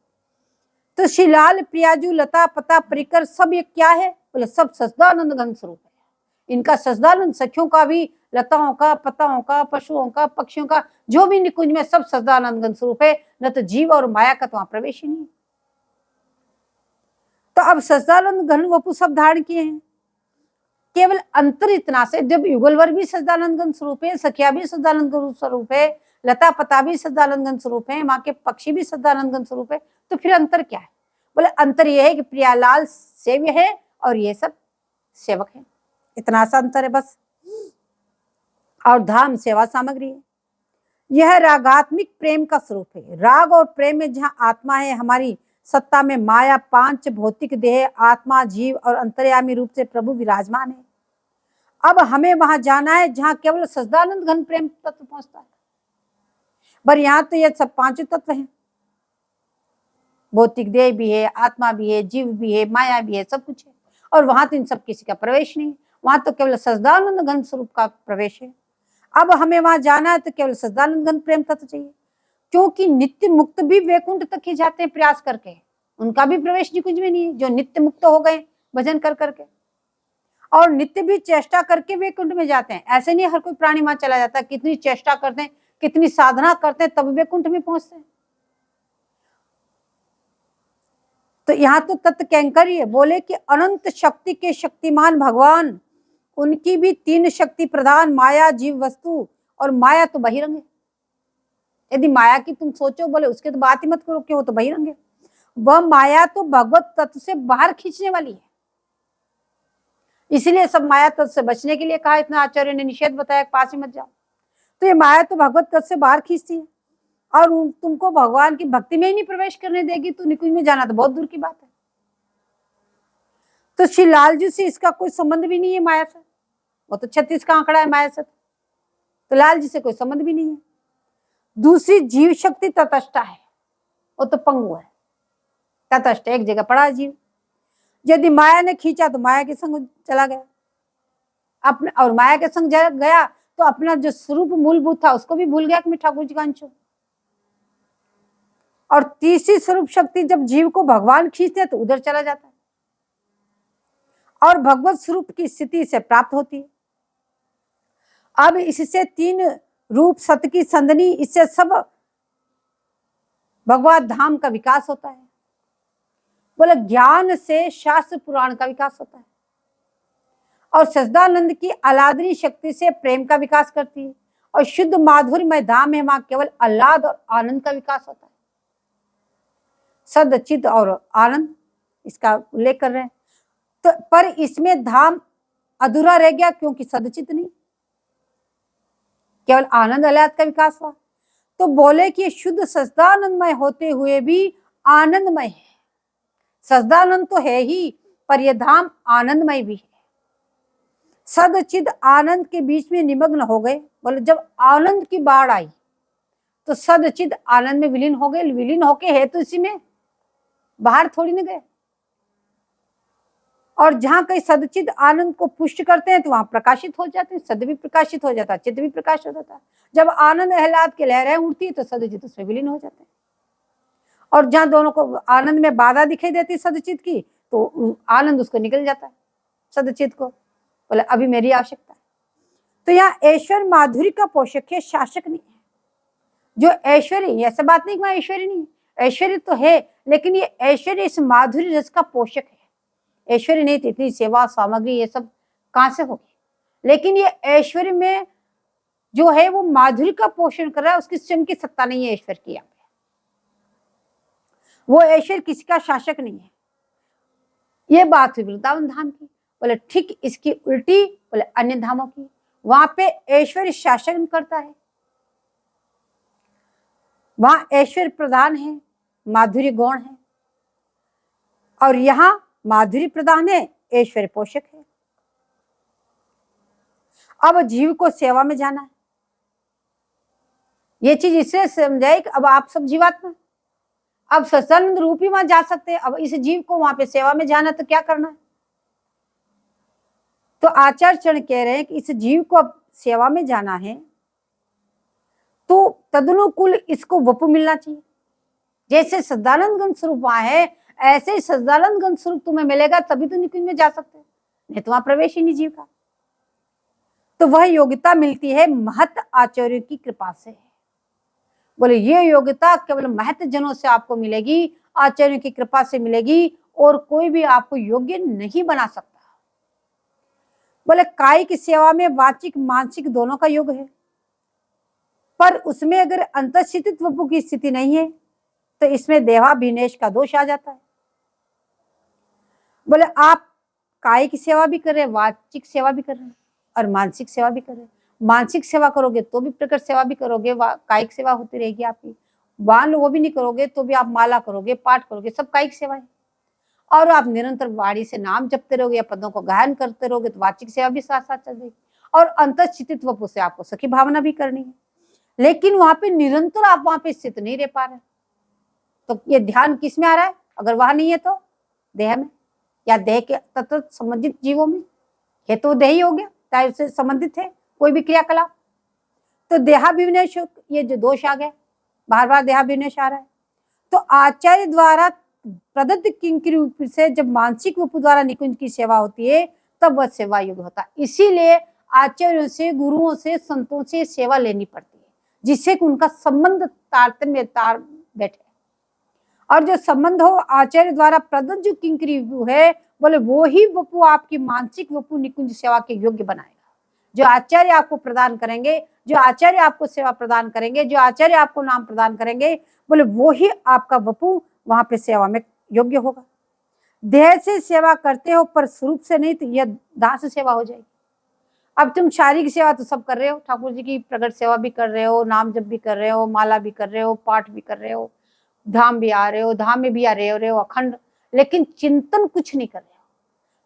तो शिलाल प्रियाजू लता पता परिकर सब ये क्या है? बोले सब सच्चिदानंद घन स्वरूप है। इनका सच्चिदानंद सखियों का भी, लताओं का, पताओं का, पशुओं का, पक्षियों का, जो भी निकुंज में सब सच्चिदानंद घन स्वरूप है। न तो जीव और माया का तो वहां प्रवेश ही नहीं। तो अब सच्चिदानंद घन वपु सब धारण किए हैं। केवल अंतर इतना से, जब युगलवर भी सच्चिदानंद घन स्वरूप है, सखिया भी सच्चिदानंद घन स्वरूप है, लता पता भी सच्चिदानंद घन स्वरूप है, वहां के पक्षी भी सच्चिदानंद घन स्वरूप है, तो फिर अंतर क्या है? बोले अंतर यह है कि प्रियालाल सेव्य है और ये सब सेवक है। इतना सा अंतर है बस। और धाम सेवा सामग्री है। यह रागात्मिक प्रेम का स्वरूप है। राग और प्रेम में जहां आत्मा है, हमारी सत्ता में माया, 5 भौतिक देह, आत्मा, जीव और अंतर्यामी रूप से प्रभु विराजमान है। अब हमें वहां जाना है जहां केवल सच्चिदानंद घन प्रेम तत्व पहुंचता है। पर यहाँ तो ये सब 5 तत्व हैं, भौतिक देह भी है, आत्मा भी है, जीव भी है, माया भी है, सब कुछ है। और वहां तो इन सब किसी का प्रवेश नहीं, वहां तो केवल सच्चिदानंद घन स्वरूप का प्रवेश है। अब हमें वहां जाना है तो केवल सच्चिदानंद घन प्रेम तत्व चाहिए, क्योंकि नित्य मुक्त भी वैकुंठ तक ही जाते हैं प्रयास करके, उनका भी प्रवेश नहीं कुछ भी नहीं है, जो नित्य मुक्त हो गए भजन कर करके। और नित्य भी चेष्टा करके वैकुंठ में जाते हैं। ऐसे नहीं हर कोई प्राणी वहां चला जाता, कितनी चेष्टा करते हैं, कितनी साधना करते हैं, तब वैकुंठ में पहुंचते हैं। तो यहाँ तो तत्व कैंकर ही है। बोले कि अनंत शक्ति के शक्तिमान भगवान, उनकी भी 3 शक्ति प्रधान, माया, जीव वस्तु और माया तो बहिरंग है। यदि माया की तुम सोचो, बोले उसके तो बात ही मत करो, क्यों? तो बहिरंग है। वह माया तो भगवत तत्व से बाहर खींचने वाली है। इसलिए सब माया तत्व से बचने के लिए कहा, इतना आचार्य ने निषेध बताया, पास ही मत जाओ। तो ये माया तो भगवत तत्व से बाहर खींचती है और तुमको भगवान की भक्ति में ही नहीं प्रवेश करने देगी, तो निकुंज में जाना तो बहुत दूर की बात है। तो श्री लाल जी से इसका कोई संबंध भी नहीं है माया से। वो तो 36 का आंकड़ा है माया से, तो लाल जी से कोई संबंध भी नहीं है। दूसरी जीव शक्ति तटस्थ है, वो तो पंगु है, तटस्थ एक जगह पड़ा जीव। यदि माया ने खींचा तो माया के संग चला गया अपने, और माया के संग गया तो अपना जो स्वरूप मूलभूत था उसको भी भूल गया कि मैं ठाकुर जी का अंश हूं। और तीसरी स्वरूप शक्ति जब जीव को भगवान खींचते हैं तो उधर चला जाता है और भगवत स्वरूप की स्थिति से प्राप्त होती है। अब इससे 3 रूप सत्य की संधनी, इससे सब भगवत धाम का विकास होता है। बोले ज्ञान से शास्त्र पुराण का विकास होता है और सच्चिदानंद की अलादनी शक्ति से प्रेम का विकास करती है और शुद्ध माधुर्यमय धाम में वहां केवल आह्लाद और आनंद का विकास होता है। सद चिद और आनंद इसका उल्लेख कर रहे हैं। तो पर इसमें धाम अधूरा रह गया, क्योंकि सदचित नहीं, केवल आनंद आह्लाद का विकास हुआ। तो बोले कि शुद्ध सच्चिदानंदमय होते हुए भी आनंदमय है। सच्चिदानंद तो है ही, पर यह धाम आनंदमय भी है। सदचिद आनंद के बीच में निमग्न हो गए। बोले जब आनंद की बाढ़ आई तो सदचिद आनंद में विलीन हो गए। विलीन होके है तो इसी में, बाहर थोड़ी न गए। और जहां कहीं सदचिद आनंद को पुष्ट करते हैं तो वहां प्रकाशित हो जाते हैं, सद भी प्रकाशित हो जाता है, चित्त भी प्रकाशित हो जाता है। जब आनंद आह्लाद की लहरें उठती है तो सदचित उसमें विलीन हो जाते हैं। और जहां दोनों को आनंद में बाधा दिखाई देती है सदचित की, तो आनंद उसको निकल जाता है सदचित को। बोले अभी मेरी आवश्यकता है। तो यहाँ ऐश्वर्य माधुरी का पोषक है, शासक नहीं है। जो ऐश्वर्य, ऐसा बात नहीं कि वहां ऐश्वर्य नहीं, ऐश्वर्य तो है, लेकिन ये ऐश्वर्य इस माधुरी रस का पोषक है। ऐश्वर्य नहीं तो इतनी सेवा सामग्री ये सब कहां से होगी। लेकिन ये ऐश्वर्य में जो है वो माधुरी का पोषण कर रहा है, उसकी स्वयं की सत्ता नहीं है ऐश्वर्य की। यहाँ पे वो ऐश्वर्य किसी का शासक नहीं है। ये बात हुई वृंदावन धाम की। बोले ठीक इसकी उल्टी बोले अन्य धामों की, वहां पे ऐश्वर्य शासन करता है। वहां ऐश्वर्य प्रधान है, माधुर्य गौण है, और यहां माधुर्य प्रधान है, ऐश्वर्य पोषक है। अब जीव को सेवा में जाना है। ये चीज इससे समझाए कि अब आप सब जीवात्मा, अब सत्संग रूपी वहां जा सकते हैं। अब इस जीव को वहां पे सेवा में जाना तो क्या करना है? तो आचार्य चरण कह रहे हैं कि इस जीव को अब सेवा में जाना है तो तदनुकूल इसको वपु मिलना चाहिए। जैसे सच्चिदानंद घन स्वरूप वहां है, ऐसे ही सच्चिदानंद घन स्वरूप तुम्हें मिलेगा, तभी तो निकुंज में जा सकते, नहीं तो वहां प्रवेश ही नहीं जीव का। तो वह योग्यता मिलती है महत आचार्यों की कृपा से। बोले ये योग्यता केवल महत जनों से आपको मिलेगी, आचार्यों की कृपा से मिलेगी, और कोई भी आपको योग्य नहीं बना सकता। बोले कायिक सेवा में वाचिक मानसिक दोनों का योग है, पर उसमें अगर अंतःस्थित वपु की स्थिति नहीं है तो इसमें देहाभिनिवेश का दोष आ जाता है। बोले आप कायिक सेवा भी कर रहे हैं, वाचिक सेवा भी कर रहे हैं, और मानसिक सेवा भी कर रहे हैं। मानसिक सेवा करोगे तो भी प्रकट सेवा भी करोगे, कायिक सेवा होती रहेगी आपकी। वान वो भी नहीं करोगे तो भी आप माला करोगे, पाठ करोगे, सब कायिक सेवा है। और आप निरंतर वाणी से नाम जपते रहोगे या पदों को गायन करते रहोगे तो वाचिक सेवा भी साथ साथ चल जाएगी। और अंतःस्थित वपु से आपको सखी भावना भी करनी है, लेकिन वहां पे निरंतर आप वहां पे स्थित नहीं रह पा रहे। तो ये ध्यान किस में आ रहा है? अगर वहां नहीं है तो देह में, या देह के तत्व संबंधित जीवों में है, तो देह ही हो गया, चाहे उससे संबंधित है कोई भी क्रियाकलाप। तो देहाभिनिवेश, ये जो दोष आ गया, बार बार देहाभिनिवेश आ रहा है। तो आचार्य द्वारा प्रदत्त किंकरी रूप से जब मानसिक वपु द्वारा निकुंज की सेवा होती है तब वह सेवा युग होता है। इसीलिए आचार्यों से, गुरुओं से, संतों से सेवा लेनी पड़ती है, जिससे कि उनका संबंध तारतम्य तार बैठे। और जो संबंध हो आचार्य द्वारा प्रदत्त जो किंकरी वपु है, बोले वो ही वपु आपकी मानसिक वपु निकुंज सेवा के योग्य बनाएगा। जो आचार्य आपको प्रदान करेंगे, जो आचार्य आपको सेवा प्रदान करेंगे, जो आचार्य आपको नाम प्रदान करेंगे, बोले वो ही आपका वपु वहां पे सेवा में योग्य होगा। देह से सेवा करते हो पर स्वरूप से नहीं, तो यह दास सेवा हो जाएगी। अब तुम शारीरिक सेवा तो सब कर रहे हो, ठाकुर जी की प्रकट सेवा भी कर रहे हो, नाम जप भी कर रहे हो, माला भी कर रहे हो, पाठ भी कर रहे हो, धाम भी आ रहे हो, धाम में भी आ रहे हो अखंड, लेकिन चिंतन कुछ नहीं कर रहे हो।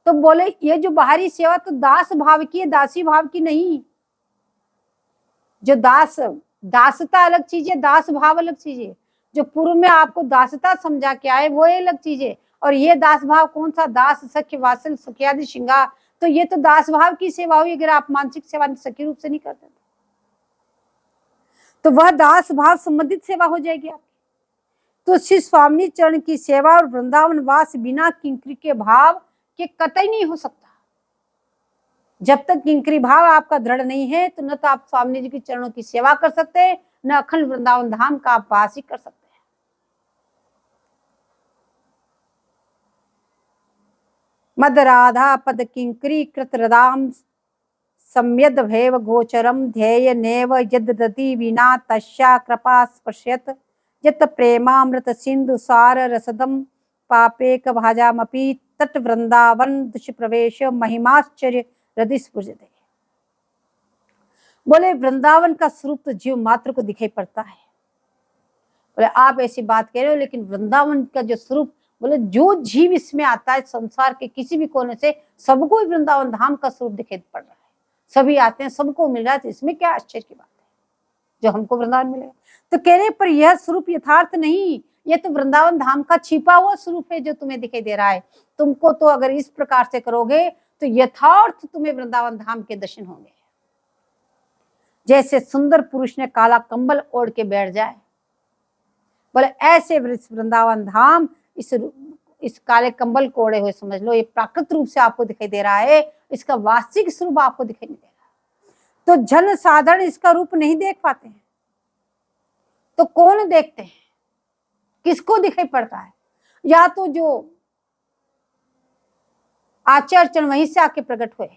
तो बोले ये जो बाहरी सेवा तो दास भाव की है, दासी भाव की नहीं। जो दासता अलग चीज है, दास भाव अलग चीज है। जो पूर्व में आपको दासता समझा के आए वो अलग चीज है, और ये दास भाव कौन सा? दास सख्य वात्सल सख्यादि श्रृंगार, तो ये तो दास भाव की सेवा हुई। अगर आप मानसिक सेवा सखी रूप से नहीं करते तो वह दास भाव संबंधित सेवा हो जाएगी आपकी। तो श्री स्वामी चरण की सेवा और वृंदावन वास बिना किंकरी के भाव के कतई नहीं हो सकता। जब तक किंकरी भाव आपका दृढ़ नहीं है तो न तो आप स्वामी जी के चरणों की सेवा कर सकते हैं, न अखंड वृंदावन धाम का आप वास ही कर सकते हैं। मद राधा पद किंकरी कृत रदाम सम्यद भैव गोचरम ध्येय नेव यददति विना तस्या कृपा स्पर्शयत यत प्रेमामृत सिंधु सार रसदम पापेक भाजामपि तट वृंदावन दुष्प्रवेश महिमाश्चर्य हृदय स्फुरते। बोले वृंदावन का स्वरूप तो जीव मात्र को दिखाई पड़ता है। बोले आप ऐसी बात कह रहे हो, लेकिन वृंदावन का जो स्वरूप, बोले जो जीव इसमें आता है संसार के किसी भी कोने से, सबको वृंदावन धाम का स्वरूप दिखाई पड़ रहा है। सभी आते हैं, सबको मिल रहा है, तो इसमें क्या आश्चर्य की बात है जो हमको वृंदावन मिलेगा। तो कह रहे पर यह स्वरूप यथार्थ नहीं, यह तो वृंदावन धाम का छिपा हुआ स्वरूप है जो तुम्हें दिखाई दे रहा है। तुमको तो अगर इस प्रकार से करोगे तो यथार्थ तुम्हें वृंदावन धाम के दर्शन होंगे। जैसे सुंदर पुरुष ने काला कंबल ओढ़ के बैठ जाए, बोले ऐसे वृंदावन धाम इस काले कंबल को ओढ़े हुए समझ लो, ये प्राकृत रूप से आपको दिखाई दे रहा है, इसका वास्तविक स्वरूप आपको दिखाई नहीं दे रहा। तो जन साधारण इसका रूप नहीं देख पाते हैं, तो कौन देखते हैं? किसको दिखाई पड़ता है? या तो जो आचार्य चरण वहीं से आके प्रकट हुए,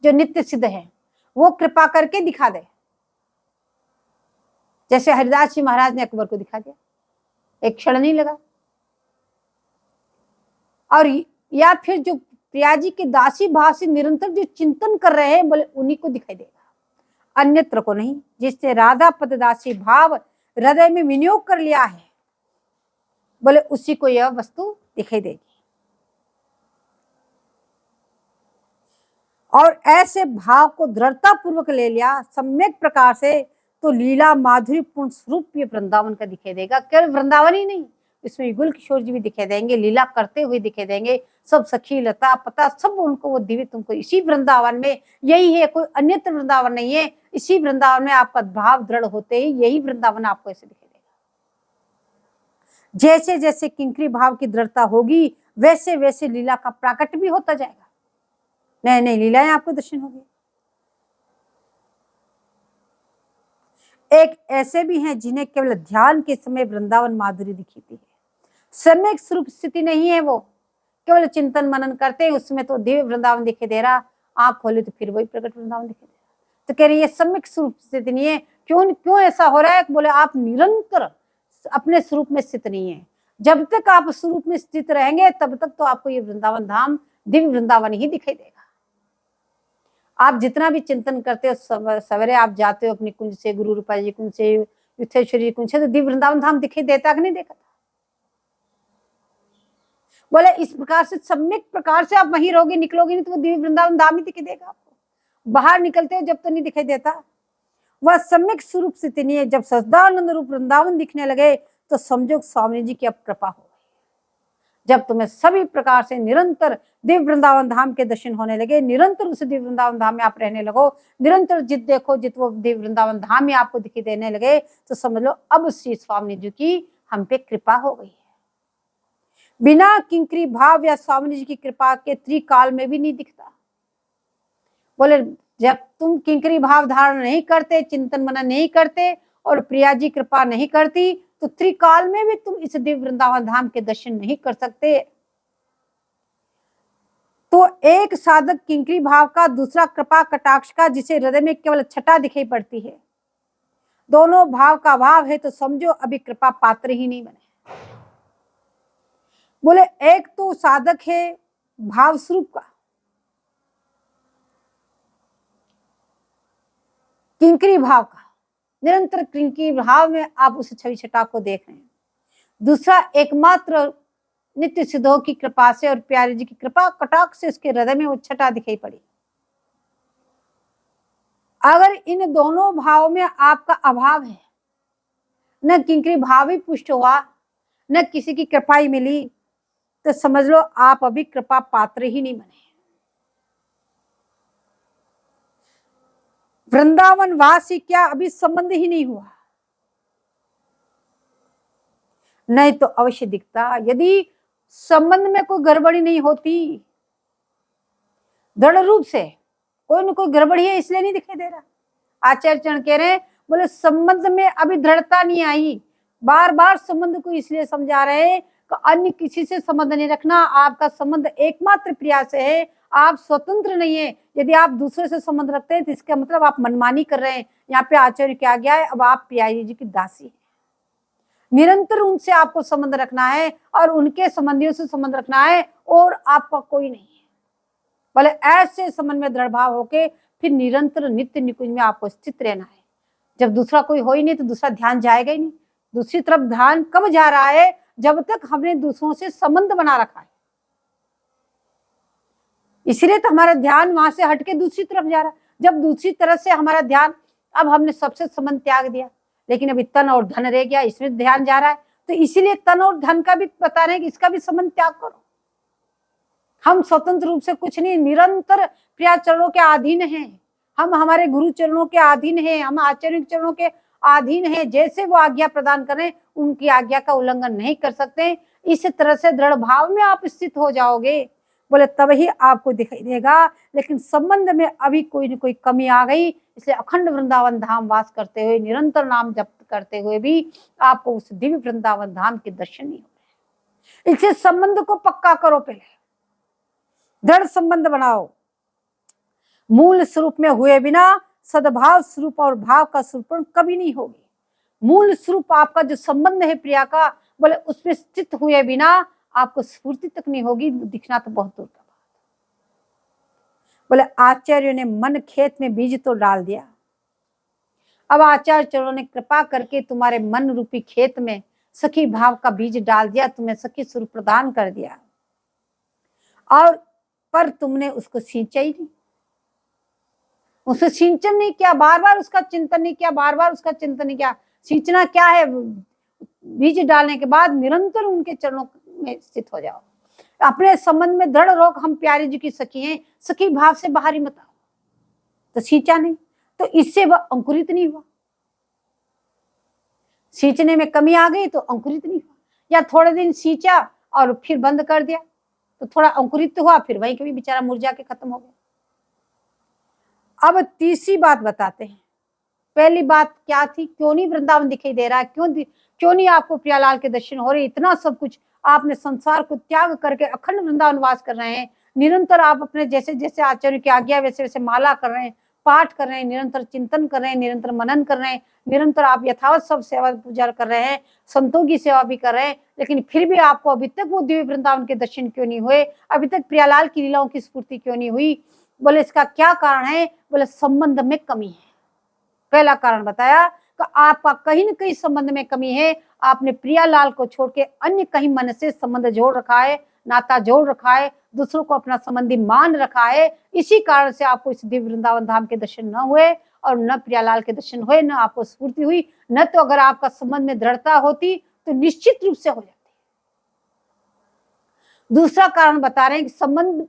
जो नित्य सिद्ध है, वो कृपा करके दिखा दे। जैसे हरिदास जी महाराज ने अकबर को दिखा दिया, एक क्षण नहीं लगा। और या फिर जो प्रिया जी के दासी भाव से निरंतर जो चिंतन कर रहे हैं, बोले उन्हीं को दिखाई देगा, अन्यत्र को नहीं। जिससे राधा पद दासी भाव हृदय में विनियोग कर लिया है, बोले उसी को यह वस्तु दिखाई देगी। और ऐसे भाव को दृढ़ता पूर्वक ले लिया सम्यक प्रकार से, तो लीला माधुरी पूर्ण स्वरूप ये वृंदावन का दिखाई देगा। केवल वृंदावन ही नहीं, इसमें युगल किशोर जी भी दिखाई देंगे, लीला करते हुए दिखाई देंगे, सब सखी लता पता सब उनको वो दिव्य तुमको इसी वृंदावन में, यही है, कोई अन्यत्र वृंदावन नहीं है, इसी वृंदावन में आपका भाव दृढ़ होते ही यही वृंदावन आपको ऐसे दिखाई देगा। जैसे जैसे किंकरी भाव की दृढ़ता होगी वैसे वैसे लीला का प्राकट भी होता जाएगा, नई नई लीलाएं आपको दर्शन होगी। एक ऐसे भी हैं जिन्हें केवल ध्यान के समय वृंदावन माधुरी दिखती है, सम्यक स्वरूप स्थिति नहीं है, वो केवल चिंतन मनन करते हैं, उसमें तो दिव्य वृंदावन दिखाई दे रहा, आंख खोले तो फिर वही प्रकट वृंदावन दिखाई दे रहा। तो कह रही है सम्यक स्वरूप स्थिति नहीं है। क्यों ऐसा हो रहा है? बोले आप निरंतर अपने स्वरूप में स्थित नहीं है। जब तक आप स्वरूप में स्थित रहेंगे तब तक तो आपको ये वृंदावन धाम दिव्य वृंदावन ही दिखाई देगा। आप जितना भी चिंतन करते हो, सवेरे आप जाते हो अपनी कुंज से, गुरु रूपा जी कुंज से, युद्धेश्वरी कुंज से, तो दिव्य वृंदावन धाम दिखाई देता कि नहीं देखा था? बोले इस प्रकार से सम्यक प्रकार से आप वहीं रहोगे, निकलोगे नहीं तो वो दिव्य वृंदावन धाम ही दिखाई देगा आपको। बाहर निकलते हो जब तो नहीं दिखाई देता, वह सम्यक स्वरूप स्थिति नहीं है। जब सच्चिदानंद रूप वृंदावन दिखने लगे तो समझो स्वामी जी की अब कृपा हो गई। जब तुम्हें सभी प्रकार से निरंतर दिव्य वृंदावन धाम के दर्शन होने लगे, निरंतर उस दिव्य वृंदावन धाम में आप रहने लगो, निरंतर जित देखो जित वो दिव्य वृंदावन धाम में आपको दिखाई देने लगे, तो समझ लो अब श्री स्वामी जी की हम पे कृपा हो गई है। बिना किंकरी भाव या स्वामी जी की कृपा के त्रिकाल में भी नहीं दिखता। बोले जब तुम किंकरी भाव धारण नहीं करते, चिंतन मनन नहीं करते और प्रिया जी कृपा नहीं करती, तो त्रिकाल में भी तुम इस दिव्य वृंदावन धाम के दर्शन नहीं कर सकते। तो एक साधक किंकरी भाव का, दूसरा कृपा कटाक्ष का, जिसे हृदय में केवल छटा दिखाई पड़ती है। दोनों भाव का अभाव है तो समझो अभी कृपा पात्र ही नहीं बने। बोले एक तो साधक है भाव स्वरूप का, किंकरी भाव का, निरंतर किंकरी भाव में आप उस छवि छटा को देख रहे हैं। दूसरा एकमात्र नित्य सिद्धों की कृपा से और प्यारे जी की कृपा कटाक्ष से उसके हृदय में वो छटा दिखाई पड़ी। अगर इन दोनों भाव में आपका अभाव है, न किंकरी भाव ही पुष्ट हुआ, न किसी की कृपा ही मिली, तो समझ लो आप अभी कृपा पात्र ही नहीं बने। वृंदावन वासी क्या अभी संबंध ही नहीं हुआ, नहीं तो अवश्य दिखता। यदि संबंध में कोई गड़बड़ी नहीं होती, दृढ़ रूप से कोई न कोई गड़बड़ी है इसलिए नहीं दिखाई दे रहा। आचार्य चरण कह रहे हैं, बोले संबंध में अभी दृढ़ता नहीं आई। बार बार संबंध को इसलिए समझा रहे हैं कि अन्य किसी से संबंध नहीं रखना, आपका संबंध एकमात्र प्रिया से है, आप स्वतंत्र नहीं है। यदि आप दूसरे से संबंध रखते हैं तो इसका मतलब आप मनमानी कर रहे हैं। यहाँ पे आचार्य क्या गया है, अब आप प्रिया जी की दासी है, निरंतर उनसे आपको संबंध रखना है और उनके संबंधियों से संबंध रखना है, और आपका कोई नहीं है। बोले ऐसे संबंध में दृढ़ भाव होके फिर निरंतर नित्य निकुंज में आपको स्थित रहना है। जब दूसरा कोई हो ही नहीं तो दूसरा ध्यान जाएगा ही नहीं। दूसरी तरफ ध्यान कब जा रहा है? जब तक हमने दूसरों से संबंध बना रखा है, इसलिए तो हमारा ध्यान वहां से हटके दूसरी तरफ जा रहा है। जब दूसरी तरफ से हमारा ध्यान, अब हमने सबसे संबंध त्याग दिया, लेकिन अभी तन और धन रह गया, इसमें ध्यान जा रहा है, तो इसीलिए तन और धन का भी बता रहे हैं कि इसका भी संबंध त्याग करो। हम स्वतंत्र रूप से कुछ नहीं, निरंतर प्रिया चरणों के अधीन हैं, हम हमारे गुरु चरणों के अधीन हैं, हम आचार्य चरणों के अधीन हैं। जैसे वो आज्ञा प्रदान करें उनकी आज्ञा का उल्लंघन नहीं कर सकते। इस तरह से दृढ़ भाव में आप स्थित हो जाओगे, बोले तब ही आपको दिखाई देगा। लेकिन संबंध में अभी कोई न कोई कमी आ गई, इसलिए अखंड वृंदावन धाम वास करते हुए, निरंतर नाम जप करते हुए भी आपको उस दिव्य वृंदावन धाम के दर्शन नहीं हो रहे। इससे संबंध को पक्का करो, पहले दृढ़ संबंध बनाओ। मूल स्वरूप में हुए बिना सद्भाव स्वरूप और भाव का स्वरूपण कभी नहीं होगी। मूल स्वरूप आपका जो संबंध है प्रिया का, बोले उसमें स्थित हुए बिना आपको स्फूर्ति तक नहीं होगी, दिखना तो बहुत दूर का बात। बोले आचार्यों ने मन खेत में बीज तो डाल दिया, अब आचार्य चरणों ने कृपा करके तुम्हारे मन रूपी खेत में सखी भाव का बीज डाल दिया, तुम्हें सखी स्वरूप प्रदान कर दिया, और पर तुमने उसको सींचा ही नहीं, उसे सिंचन नहीं किया, बार बार उसका चिंतन नहीं किया, बार बार उसका चिंतन नहीं किया। सींचना क्या है? बीज डालने के बाद निरंतर उनके चरणों में स्थित हो जाओ, अपने संबंध में दृढ़ रहो। हम प्यारी जी की सखी हैं, सखी भाव से बाहर ही मत आओ। तो सींचा नहीं, तो इससे वह अंकुरित नहीं हुआ। सींचने में कमी आ गई तो अंकुरित नहीं हुआ, या थोड़े दिन सींचा और फिर बंद कर दिया तो थोड़ा अंकुरित हुआ, फिर वहीं कभी बेचारा मुरझा के खत्म हो गया। अब तीसरी बात बताते हैं। पहली बात क्या थी? क्यों नहीं वृंदावन दिखाई दे रहा है? क्यों नहीं आपको प्रियालाल के दर्शन हो रहे? इतना सब कुछ आपने संसार को त्याग करके अखंड वृंदावन वास कर रहे हैं, निरंतर आप अपने जैसे जैसे आचार्य की आज्ञा वैसे वैसे माला कर रहे हैं, पाठ कर रहे हैं, निरंतर चिंतन कर रहे हैं, निरंतर मनन कर रहे हैं, निरंतर आप यथावत सब सेवा पूजा कर रहे हैं, संतों की सेवा भी कर रहे हैं, लेकिन फिर भी आपको अभी तक वो दिव्य वृंदावन के दर्शन क्यों नहीं हुए? अभी तक प्रियालाल की लीलाओं की स्फूर्ति क्यों नहीं हुई? बोले इसका क्या कारण है? बोले संबंध में कमी है। पहला कारण बताया कि आपका कहीं न कहीं संबंध में कमी है। आपने प्रियालाल को छोड़ के अन्य कहीं मन से संबंध जोड़ रखा है, नाता जोड़ रखा है, दूसरों को अपना संबंधी मान रखा है। इसी कारण से आपको इस दिव्य वृंदावन धाम के दर्शन न हुए और न प्रियालाल के दर्शन हुए, न आपको स्फूर्ति हुई। न तो अगर आपका संबंध में दृढ़ता होती तो निश्चित रूप से हो जाती। दूसरा कारण बता रहे हैं कि संबंध,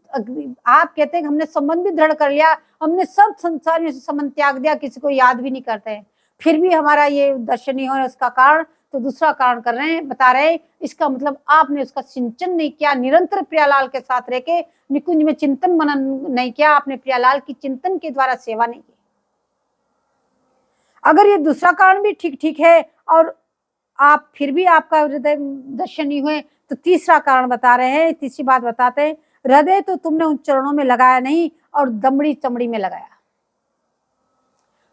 आप कहते हैं कि हमने संबंध भी दृढ़ कर लिया, हमने सब संसारियों से संबंध त्याग दिया, किसी को याद भी नहीं करते हैं, फिर भी हमारा ये दर्शन नहीं हो रहा। उसका कारण तो दूसरा कारण कर रहे हैं, बता रहे हैं, इसका मतलब आपने उसका सिंचन नहीं किया, निरंतर प्रियालाल के साथ रह के निकुंज में चिंतन मनन नहीं किया, आपने प्रियालाल की चिंतन के द्वारा सेवा नहीं की। अगर ये दूसरा कारण भी ठीक है और आप फिर भी आपका हृदय दर्शन नहीं हुए, तो तीसरा कारण बता रहे हैं, तीसरी बात बताते हैं, हृदय तो तुमने उन चरणों में लगाया नहीं और दमड़ी चमड़ी में लगाया।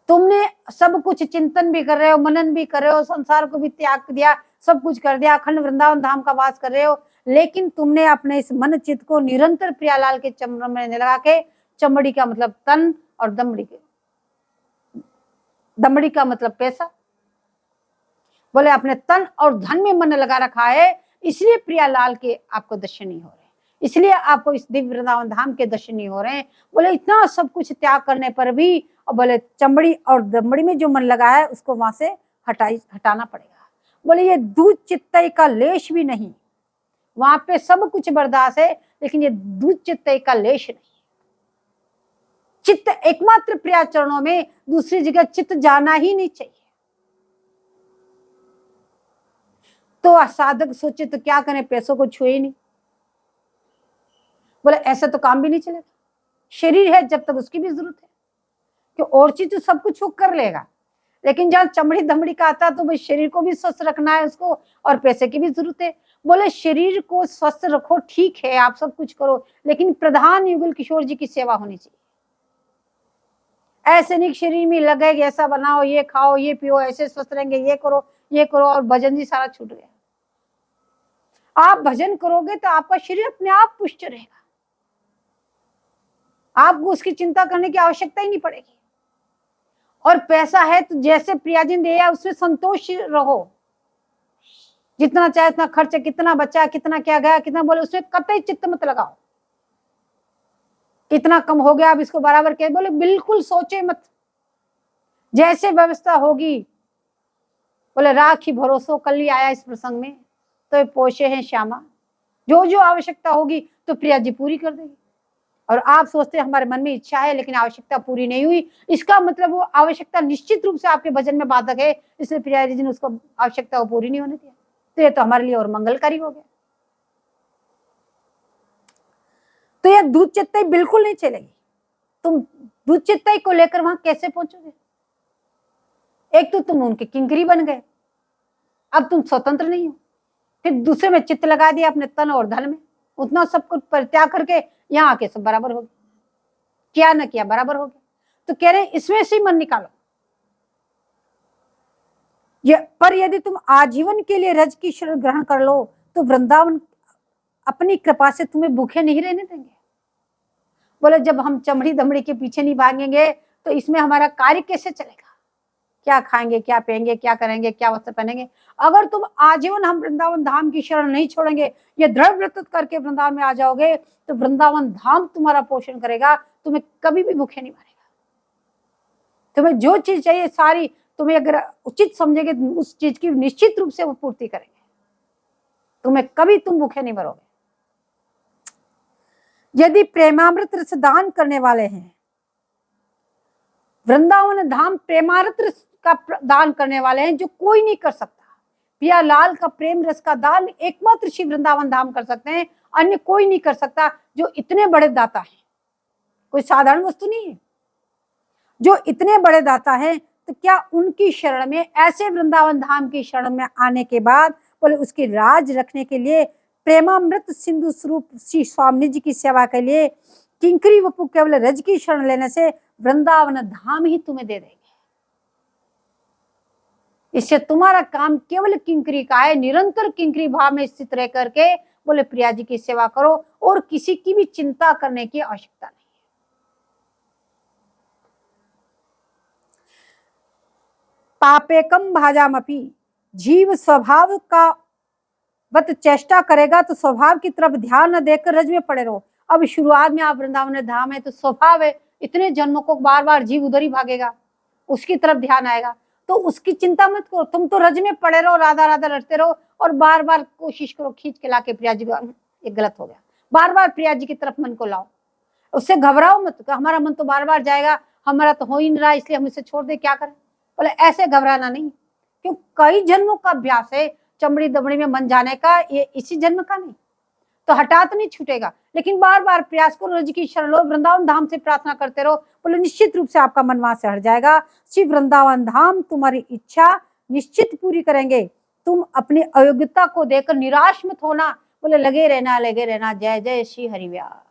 तुमने सब कुछ चिंतन भी कर रहे हो, मनन भी कर रहे हो, संसार को भी त्याग दिया, सब कुछ कर दिया, अखंड वृंदावन धाम का वास कर रहे हो, लेकिन तुमने अपने इस मन चित्त को निरंतर प्रियालाल के चरणों में लगा के, चमड़ी का मतलब तन और दमड़ी का मतलब पैसा, बोले अपने तन और धन में मन लगा रखा है, इसलिए प्रियालाल के आपको दर्शन नहीं हो रहे, इसलिए आपको इस दिव्य वृंदावन धाम के दर्शन नहीं हो रहे हैं। बोले इतना सब कुछ त्याग करने पर भी, और बोले चमड़ी और दमड़ी में जो मन लगा है उसको वहां से हटाना पड़ेगा। बोले ये दूध चित्तई का लेश भी नहीं, वहां पे सब कुछ बर्दाश्त है, लेकिन ये दूध चित्तई का लेश नहीं। चित्त एकमात्र प्रिया चरणों में, दूसरी जगह चित्त जाना ही नहीं चाहिए। तो साधक सोचे तो क्या करें, पैसों को छुए नहीं। बोले ऐसा तो काम भी नहीं चलेगा, शरीर है जब तक उसकी भी जरूरत है, कि और चीज तो सब कुछ वो कर लेगा, लेकिन जहाँ चमड़ी दमड़ी का आता तो भाई शरीर को भी स्वस्थ रखना है उसको, और पैसे की भी जरूरत है। बोले शरीर को स्वस्थ रखो, ठीक है आप सब कुछ करो, लेकिन प्रधान युगल किशोर जी की सेवा होनी चाहिए। ऐसे नहीं शरीर में लगे ऐसा बनाओ, ये खाओ, ये पियो, ऐसे स्वस्थ रहेंगे, ये करो, और भजन जी सारा छूट गया। आप भजन करोगे तो आपका शरीर अपने आप पुष्ट रहेगा, आपको उसकी चिंता करने की आवश्यकता ही नहीं पड़ेगी। और पैसा है तो जैसे प्रियाजी ने दिया उसमें संतोष रहो, जितना चाहे उतना खर्च, कितना बचा, कितना क्या गया, कितना, बोले उसमें कतई चित्त मत लगाओ, कितना कम हो गया अब इसको बराबर कह, बोले बिल्कुल सोचे मत, जैसे व्यवस्था होगी। बोले राखी भरोसो कल ही आया इस प्रसंग में, तो पोषे हैं श्यामा, जो जो आवश्यकता होगी तो प्रिया जी पूरी कर देगी। और आप सोचते हैं हमारे मन में इच्छा है लेकिन आवश्यकता पूरी नहीं हुई, इसका मतलब वो आवश्यकता निश्चित रूप से आपके भजन में बाधक है, इसलिए प्रिया जी ने उसको आवश्यकता को पूरी नहीं होने दिया, तो ये तो हमारे लिए और मंगलकारी हो गया। तो ये दूध चित्तई बिल्कुल नहीं चलेगी। तुम दूध चित्तई को लेकर वहां कैसे पहुंचोगे? एक तो तुम उनके किंकरी बन गए, अब तुम स्वतंत्र नहीं हो, फिर दूसरे में चित्त लगा दिया अपने तन और धन में, उतना सब कुछ परित्याग करके यहाँ आके सब बराबर हो गया, किया न किया बराबर हो गया। तो कह रहे इसमें से मन निकालो। पर यदि तुम आजीवन के लिए रज की शरण ग्रहण कर लो तो वृंदावन अपनी कृपा से तुम्हें भूखे नहीं रहने देंगे। बोले जब हम चमड़ी दमड़ी के पीछे नहीं भागेंगे तो इसमें हमारा कार्य कैसे चलेगा? क्या खाएंगे, क्या पिएंगे, क्या करेंगे, क्या वस्त्र पहनेंगे। अगर तुम आजीवन हम वृंदावन धाम की शरण नहीं छोड़ेंगे, ये दृढ़ व्रत करके वृंदावन में आ जाओगे, तो वृंदावन धाम तुम्हारा पोषण करेगा, तुम्हें कभी भी भूखे नहीं मारेगा। तुम्हें जो चीज चाहिए सारी तुम्हें अगर उचित समझेंगे उस चीज की निश्चित रूप से वो पूर्ति करेंगे, तुम्हें कभी तुम भूखे नहीं मरोगे। यदि प्रेमामृत रस दान करने वाले हैं, वृंदावन धाम प्रेमामृत रस का दान करने वाले हैं जो कोई नहीं कर सकता। पिया लाल का प्रेम रस का दान एकमात्र श्री वृंदावन धाम कर सकते हैं, अन्य कोई नहीं कर सकता। जो इतने बड़े दाता हैं, कोई साधारण वस्तु नहीं है, जो इतने बड़े दाता हैं, तो क्या उनकी शरण में, ऐसे वृंदावन धाम की शरण में आने के बाद बोले उसकी राज रखने के लिए, प्रेमामृत सिंधु स्वरूप श्री स्वामी जी की सेवा के लिए किंकरी वपु केवल रज की शरण लेने से वृंदावन धाम ही तुम्हें दे देंगे। इससे तुम्हारा काम केवल किंकरी का है। निरंतर किंकरी भाव में स्थित रह करके बोले प्रिया जी की सेवा करो और किसी की भी चिंता करने की आवश्यकता नहीं। पापेकम भाजामपि, जीव स्वभाव का वत चेष्टा करेगा तो स्वभाव की तरफ ध्यान न देकर रज में पड़े रहो। अब शुरुआत में आप वृंदावन धाम है तो स्वभाव है, इतने जन्मों को बार बार जीव उधर ही भागेगा, उसकी तरफ ध्यान आएगा, तो उसकी चिंता मत करो, तुम तो रज में पड़े रहो, राधा राधा रटते रहो और बार बार कोशिश करो खींच के लाके प्रिया जी, ये गलत हो गया, बार बार प्रिया जी की तरफ मन को लाओ, उससे घबराओ मत, हमारा मन तो बार बार जाएगा, हमारा तो हो ही नहीं रहा इसलिए हम इसे छोड़ दे, क्या करें। बोले ऐसे घबराना नहीं, क्यों कई जन्मों का अभ्यास है चमड़ी दमड़ी में मन जाने का, ये इसी जन्म का नहीं, तो हठात नहीं छूटेगा, लेकिन बार बार प्रयास करो, रज की शरण लो, वृंदावन धाम से प्रार्थना करते रहो, बोले निश्चित रूप से आपका मन वहां से हट जाएगा। श्री वृंदावन धाम तुम्हारी इच्छा निश्चित पूरी करेंगे। तुम अपनी अयोग्यता को देखकर निराश मत होना, बोले लगे रहना लगे रहना। जय जय श्री हरिव्यास।